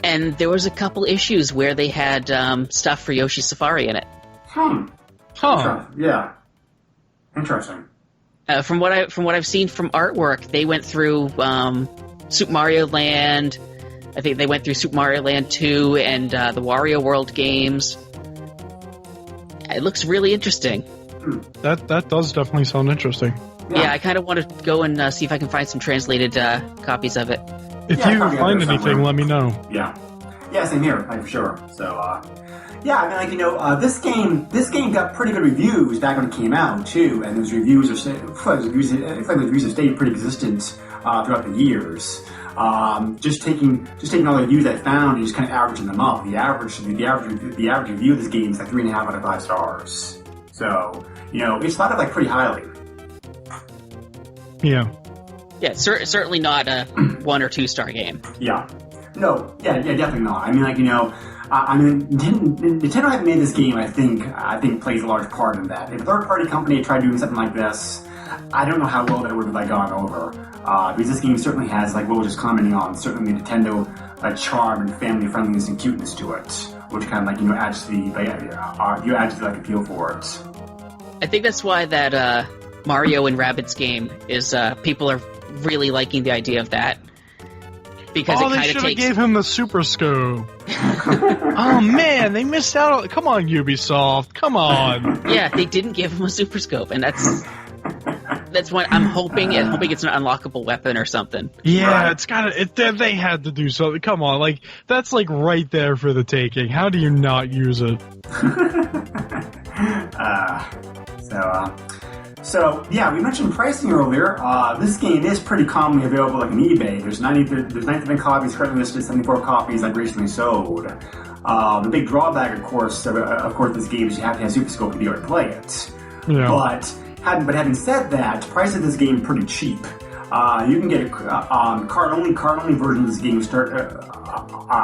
and there was a couple issues where they had stuff for Yoshi's Safari in it. Huh. Yeah. Interesting. From what I've seen from artwork, they went through Super Mario Land. I think they went through Super Mario Land 2 and the Wario World games. It looks really interesting. That does definitely sound interesting. Yeah, I kind of want to go and see if I can find some translated copies of it. If you find anything, let me know. Yeah. Yeah, same here, for sure. So, this game got pretty good reviews back when it came out too, and those reviews have stayed pretty consistent throughout the years. Just taking all the reviews I found and just kind of averaging them up. The average review of this game is 3.5 out of 5 stars. So it's thought of pretty highly. Yeah. Yeah, certainly not a 1 or 2 star game. Yeah. No. Yeah. Definitely not. Nintendo having made this game, I think plays a large part in that. If a third-party company had tried doing something like this, I don't know how well that would have gone over. Because this game certainly has, like Will was just commenting on, certainly the Nintendo charm and family friendliness and cuteness to it, which kind of adds to the appeal for it. I think that's why that Mario and Rabbids game is people are really liking the idea of that. Because it kind of takes. They gave him the super scope. Oh man, they missed out on. Come on, Ubisoft, come on. Yeah, they didn't give him a super scope, and that's what I'm hoping. I'm hoping it's an unlockable weapon or something. Yeah, right. It's gotta. They had to do something. Come on, that's right there for the taking. How do you not use it? So yeah, we mentioned pricing earlier. This game is pretty commonly available on eBay. There's 99 copies currently listed, 74 copies recently sold. The big drawback, of course, this game is you have to have Super Scope to be able to play it. Yeah. But having said that, the price of this game is pretty cheap. You can get a card-only version of this game start like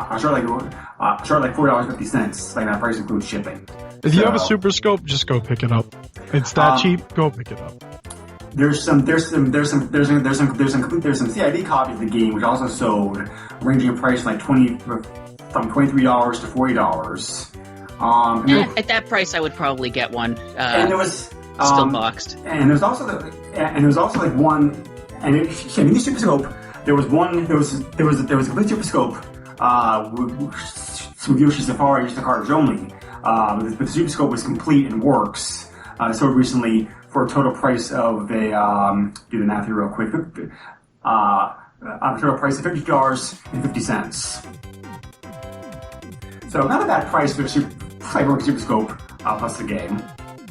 $4.50. That price includes shipping. If you have a super scope, just go pick it up. It's that cheap. Go pick it up. There's some CID copies of the game which also sold, ranging in price from $23 to $40. At that price, I would probably get one. And there was still boxed. And there was also one. And the Super Scope. There was a complete Super Scope with Yoshi Safari, just the cartridge only. But the Super Scope was complete and works. Sold recently for a total price of do the math here real quick. A total price of $50.50. So not a bad price for a Super Scope plus the game.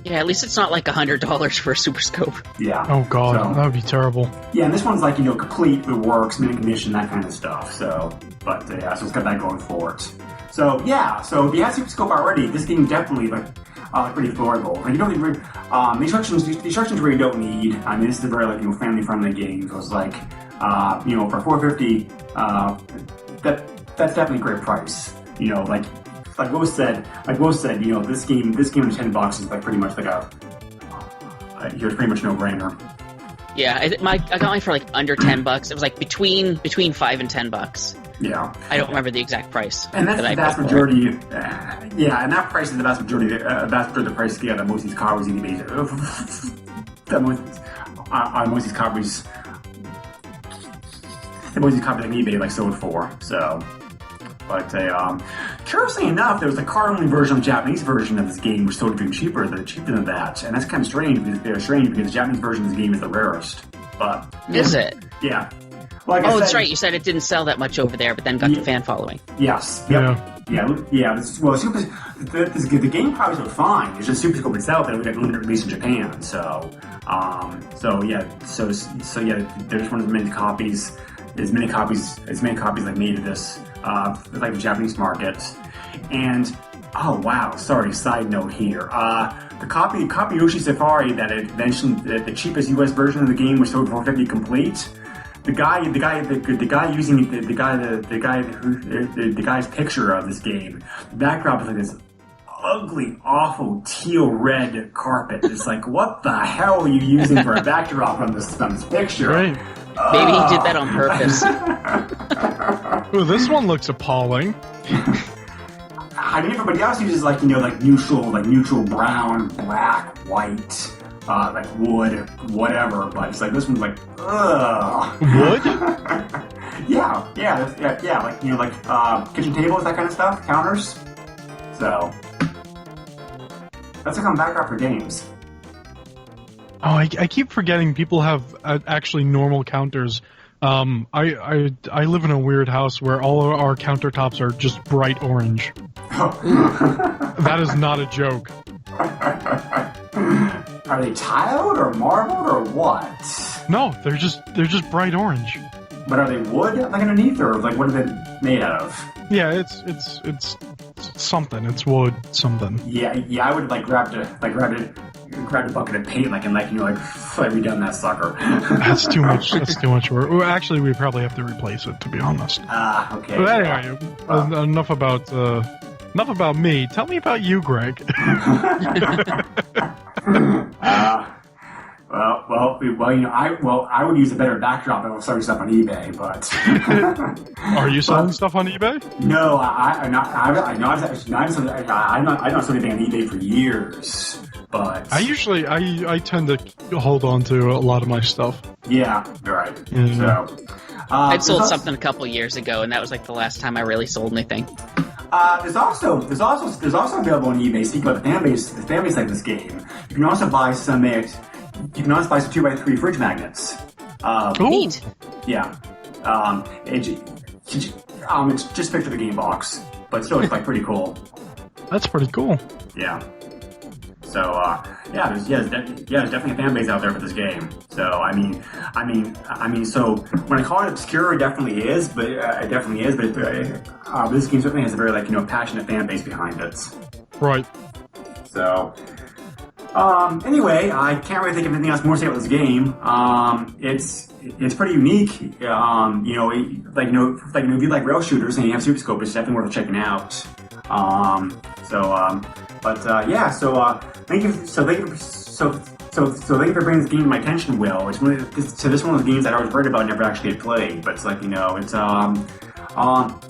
Yeah, at least it's not $100 for a Super Scope. Yeah. Oh god, that would be terrible. Yeah, and this one's complete, it works, mint condition, that kind of stuff. So it's got that going for it. So yeah, so if you have Super Scope already, this game definitely pretty affordable. And you don't need the instructions really don't need. This is a very family friendly game. So it's for $450, that's definitely a great price. Like Will said, this game at $10 is like pretty much like it's pretty much no brainer. Yeah, I got mine for like under $10. It was like between $5 and $10. Yeah, I don't remember the exact price. And that's the vast majority. And that price is the vast majority of the price that most of these copies on eBay. Most of these copies on eBay like sold for. So, but curiously enough, there was a card-only version, the Japanese version of this game, which sold even cheaper than that, and that's kind of strange because the Japanese version of this game is the rarest. But is it? Yeah. Like I said, that's right. You said it didn't sell that much over there, but then got the fan following. Yes. Yep. Yeah. The game probably sold fine. It's just Super Scope itself that we got limited release in Japan. So there's one of the many copies. As many copies like made of this, like the Japanese market. And oh wow, sorry. Side note here. The copy Yoshi Safari that I mentioned, the cheapest US version of the game was sold for $450 complete. The guy's picture of this game, the backdrop is like this ugly, awful teal red carpet. It's like, what the hell are you using for a backdrop on this picture? Right. Maybe he did that on purpose. Ooh, this one looks appalling. I mean, everybody else uses like neutral brown, black, white, like wood, whatever. But it's like this one's like, ugh. Wood? yeah, like kitchen tables, that kind of stuff, counters. So that's a backdrop for games. Oh, I keep forgetting people have actually normal counters. I live in a weird house where all of our countertops are just bright orange. That is not a joke. Are they tiled or marbled or what? No, they're just bright orange. But are they wood like underneath, or like what are they made out of? Yeah, it's something. It's wood something. Yeah. I would grabbed a bucket of paint, redone that sucker. That's too much. That's too much work. Well, actually, we probably have to replace it, to be honest. Okay. But anyway, enough about me. Tell me about you, Greg. I would use a better backdrop if I was selling stuff on eBay, but. Are you selling stuff on eBay? No, I'm not selling anything on eBay for years. But I tend to hold on to a lot of my stuff. Yeah, right. Mm-hmm. So I'd sold something a couple years ago, and that was like the last time I really sold anything. There's also available on eBay. Speaking about the fan base like this game, you can also buy some 2x3 fridge magnets. Neat. Yeah. It's just a picture of the game box, but still it's like pretty cool. That's pretty cool. Yeah. So there's definitely a fan base out there for this game. So I mean, so when I call it obscure, it definitely is, but this game certainly has a very passionate fan base behind it. Right. So anyway, I can't really think of anything else more to say about this game. It's pretty unique. If you like rail shooters and you have Super Scope, it's definitely worth checking out. Thank you for bringing this game to my attention, Will. It's one of the games that I was worried about and never actually had played. But it's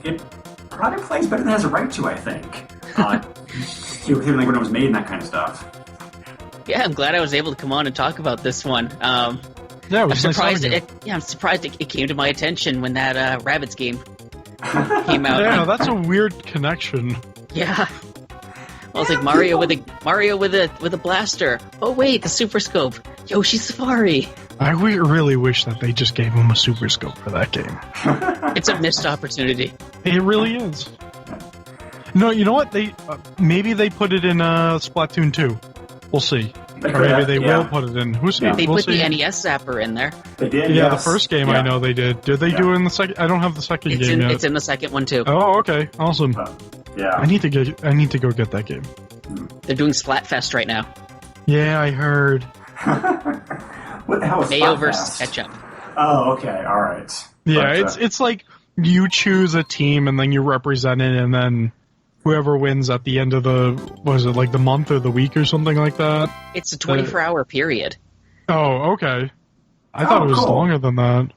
it probably plays better than it has a right to, I think. Even when it was made and that kind of stuff. Yeah, I'm glad I was able to come on and talk about this one. Yeah, it was I'm surprised. I'm surprised it came to my attention when that Rabbids game came out. Yeah, that's a weird connection. Yeah. I was like Mario with a blaster. Oh wait, the Super Scope. Yoshi Safari. I really wish that they just gave him a Super Scope for that game. It's a missed opportunity. It really is. No, you know what? Maybe they put it in Splatoon 2. We'll see. Or maybe they will put it in. Who's They put the NES zapper in there. They did. Yeah, yes. the first game I know they did. Did they do it in the second? I don't have the second game yet. It's in the second one too. Oh, okay, awesome. Yeah. I need to go get that game. They're doing Splatfest right now. Yeah, I heard. What the hell is Mayo Splatfest? versus ketchup. Oh, okay, all right. Yeah, But, it's like you choose a team and then you represent it, and then whoever wins at the end of the month or the week or something like that? It's a 24-hour period. Oh, okay. I thought it was cool. longer than that.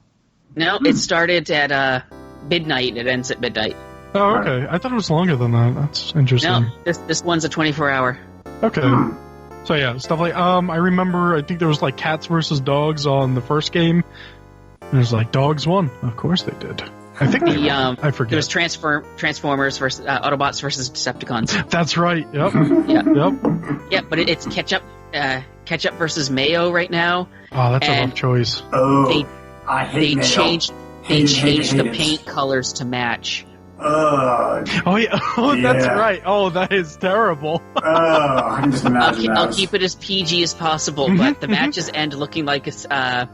No, it started at midnight and it ends at midnight. Oh, okay. I thought it was longer than that. That's interesting. No, this one's a 24-hour. Okay. So yeah, stuff like I remember I think there was like cats versus dogs on the first game. And there's like dogs won. Of course they did. I think they won. I forget. There was Transformers versus Autobots versus Decepticons. That's right. Yep. Yeah. Yep. Yeah, but it's ketchup versus mayo right now. Oh, that's a And rough choice. Oh, I hate mayo. changed Hate the it. paint colors to match. Ugh. Oh yeah. Oh, that's Yeah. right. Oh, that is terrible. I can just imagine that. I'll keep it as PG as possible, but the matches end looking like a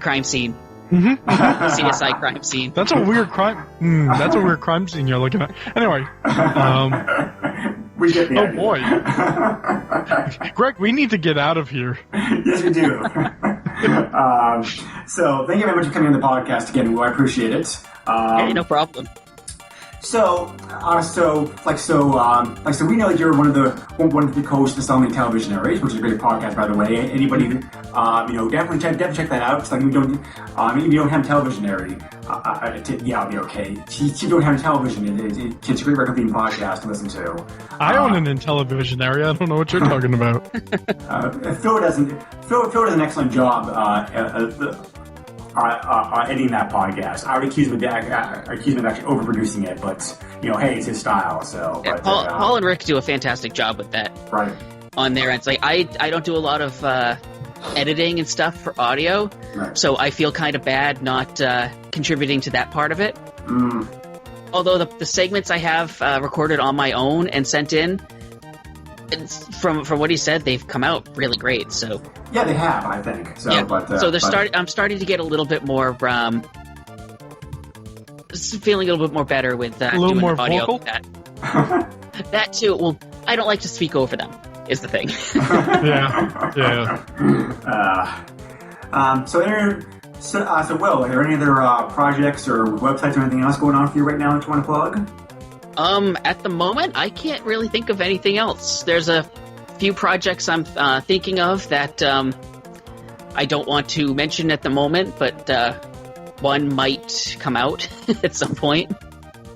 crime scene. CSI crime scene. That's a weird crime. That's a weird crime scene you're looking at. Anyway. We get the Oh idea. boy. Greg, we need to get out of here. Yes, we do. So, thank you very much for coming on the podcast again. Well, I appreciate it. Hey, no problem. So we know that you're one of the co-hosts of Suddenly Television Areas, which is a great podcast, by the way. Anybody, definitely check that out. It's like we don't, if you don't have television area, I'll be okay. If you don't have television, it's a great recommending podcast to listen to. I own an Intellivision area. I don't know what you're talking about. Phil does an excellent job editing that podcast. I would accuse him of actually overproducing it, but hey, it's his style. So, Yeah, but, Paul and Rick do a fantastic job with that. Right. On there, it's like I don't do a lot of editing and stuff for audio, Right. so I feel kind of bad not contributing to that part of it. Although the segments I have recorded on my own and sent in, from what he said, they've come out really great. So Yeah, they have, I think. So, yeah, but I'm starting to get a little bit more feeling a little bit more better with A little doing more audio vocal? like that. That too. Well, I don't like to speak over them. Is the thing. Yeah. So Will, are there any other projects or websites or anything else going on for you right now that you want to plug? At the moment, I can't really think of anything else. There's a few projects I'm thinking of that I don't want to mention at the moment, but one might come out at some point.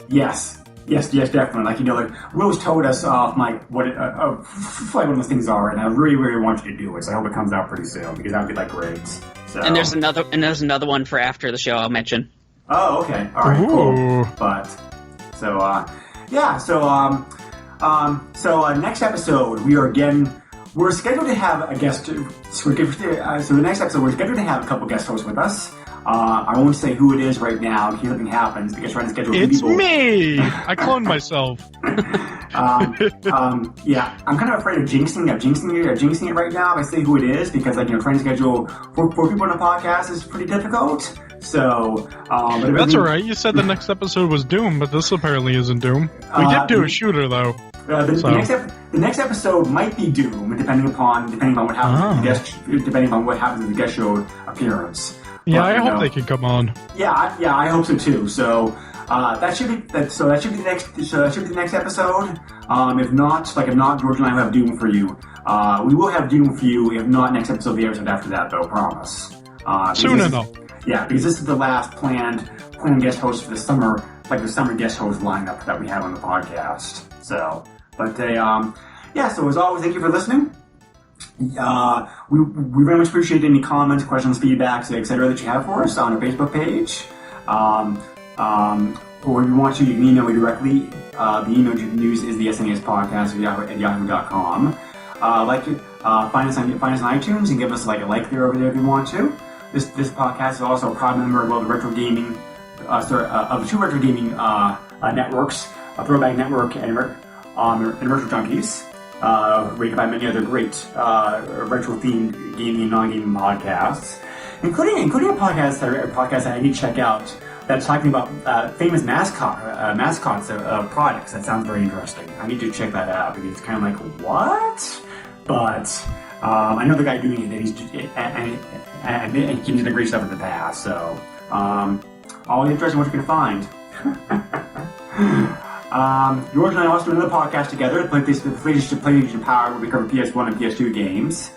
Yes, definitely. Like Will's told us what one of those things are, and I really, really want you to do it. So I hope it comes out pretty soon because that would be great. So. And there's another one for after the show I'll mention. Oh, okay. All right, Ooh. cool. But so next episode we're scheduled to have a guest. So the next episode we're scheduled to have a couple guest hosts with us. I won't say who it is right now in case something happens because we're trying to schedule It's people. me! I cloned myself. Yeah, I'm kind of afraid of jinxing it right now if I say who it is because trying to schedule four people on a podcast is pretty difficult. So, but That's alright. You said the next episode was Doom, but this apparently isn't Doom. We did do a shooter, though. The next episode might be Doom, depending upon what happens. Depending on what happens in the guest show appearance. Yeah, But, I hope they can come on. Yeah, I hope so too. So that should be the next episode. If not, George and I will have Doom for you. We will have Doom for you. If not next episode, the episode after that, though. Promise. Soon enough. Yeah, because this is the last planned guest host for the summer, the summer guest host lineup that we have on the podcast. So, so as always, thank you for listening. We very much appreciate any comments, questions, feedbacks, etc. that you have for us on our Facebook page. Or if you want to, you can email me directly. The email you can use is the SNES podcast at yahoo.com. Find us on iTunes and give us a like there over there if you want to. This podcast is also a proud member of the retro gaming, of two retro gaming networks, a Throwback Network and Retro Junkies. Rated by many other great retro-themed gaming and non-gaming podcasts, including a podcast that I need to check out that's talking about famous mascots of products. That sounds very interesting. I need to check that out because it's kind of what? But I know the guy doing it, and and Kim's done great stuff in the past. So, all interesting what you can find. George and I also do another podcast together. The PlayStation Power, where we cover PS1 and PS2 games.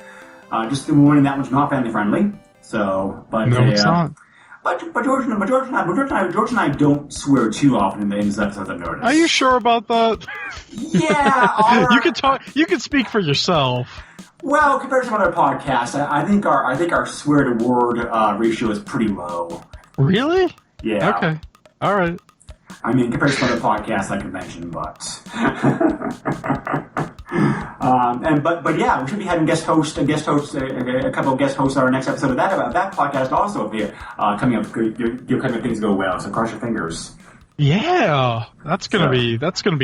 Just the warning, that one's not family friendly. So, but No, it's not. But George and I don't swear too often in these episodes, I've noticed. Are you sure about that? Yeah. You can talk. You can speak for yourself. Well, compared to some other podcasts, I think our swear to word ratio is pretty low. Really? Yeah. Okay. All right. I mean, compared to some other podcasts I can mention, but but yeah, we should be having a couple of guest hosts on our next episode of that podcast also coming up. If things go well, so cross your fingers. Yeah, that's gonna be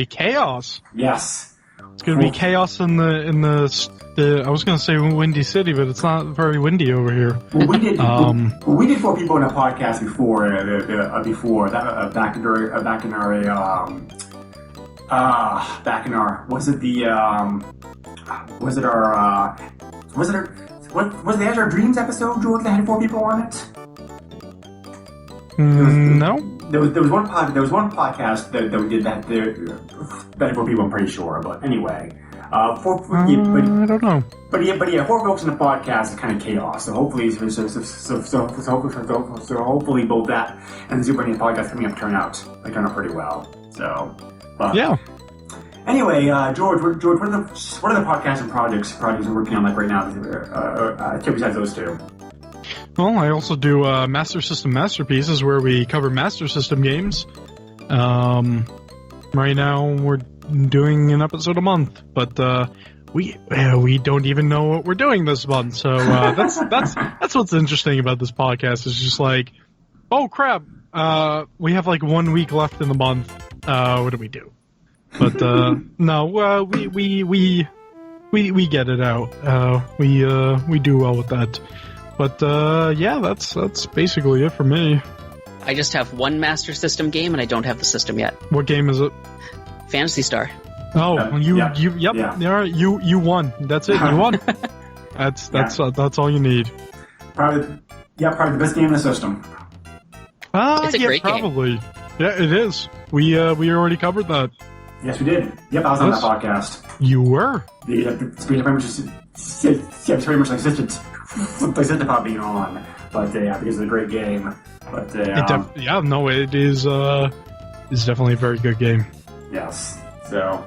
chaos. Yes. It's gonna be chaos in the I was gonna say Windy City, but it's not very windy over here. Well, we did 4 people in a podcast before back in our was it the Azure Dreams episode, George, that had 4 people on it? No. There was one podcast that we did that had 4 people, I'm pretty sure, but anyway. I don't know. But yeah, 4 folks in the podcast is kind of chaos. So hopefully, hopefully both that and the Super Nintendo podcast coming up turn out pretty well. So, yeah. Anyway, George, what are the podcasts and projects you're working on right now? Besides those 2. Well, I also do Master System Masterpieces, where we cover Master System games. Right now, we're doing an episode a month, but we don't even know what we're doing this month. So that's what's interesting about this podcast. Is just like, oh crap, we have 1 week left in the month. What do we do? But no, we get it out. We do well with that. But yeah, that's basically it for me. I just have one Master System game, and I don't have the system yet. What game is it? Phantasy Star. Oh, you yeah. You won. That's it. You won. That's all you need. Probably the best game in the system. It's a great probably. Game. Yeah, it is. We already covered that. Yes, we did. Yep, I was on that podcast. You were. It's pretty much existed about being on, but yeah, because it's a great game. But it is. It's definitely a very good game. Yes. So,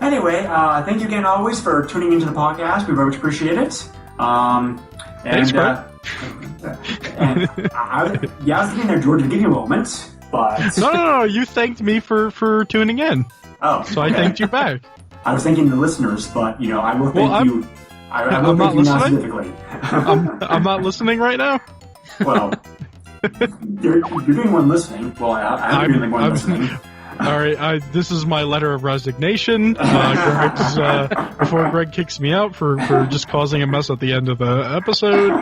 anyway, thank you again always for tuning into the podcast. We very much appreciate it. Thanks, Brett. I was thinking there, George, to give you a moment, but no. You thanked me for tuning in. Oh, so I thanked you back. I was thanking the listeners, but I will thank you. I will thank you now specifically. I'm not listening right now. Well, you're doing one listening. Well, I'm doing one listening. All right, this is my letter of resignation. Before Greg kicks me out for just causing a mess at the end of the episode.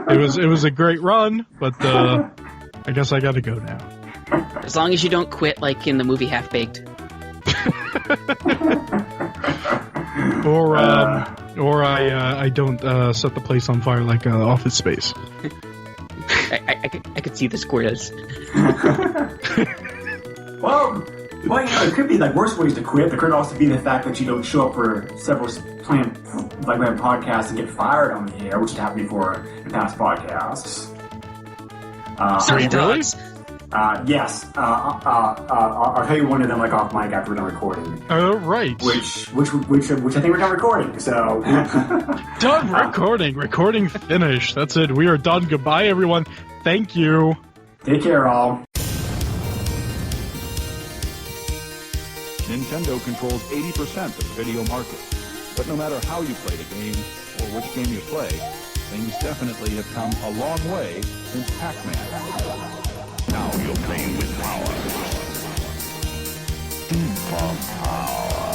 It was a great run, but I guess I got to go now. As long as you don't quit like in the movie Half Baked. Or I don't set the place on fire like Office Space. I could see the squirrels. Well, it could be worse ways to quit. There could also be the fact that you don't show up for several planned podcasts and get fired on the air, which has happened before in past podcasts. Sorry, dogs. Yes. I'll tell you one of them off mic after we're done recording. Oh, right. Which I think we're done recording. So done recording. Recording finished. That's it. We are done. Goodbye, everyone. Thank you. Take care, all. Nintendo controls 80% of the video market. But no matter how you play the game, or which game you play, things definitely have come a long way since Pac-Man. Now you're playing with power. Super power.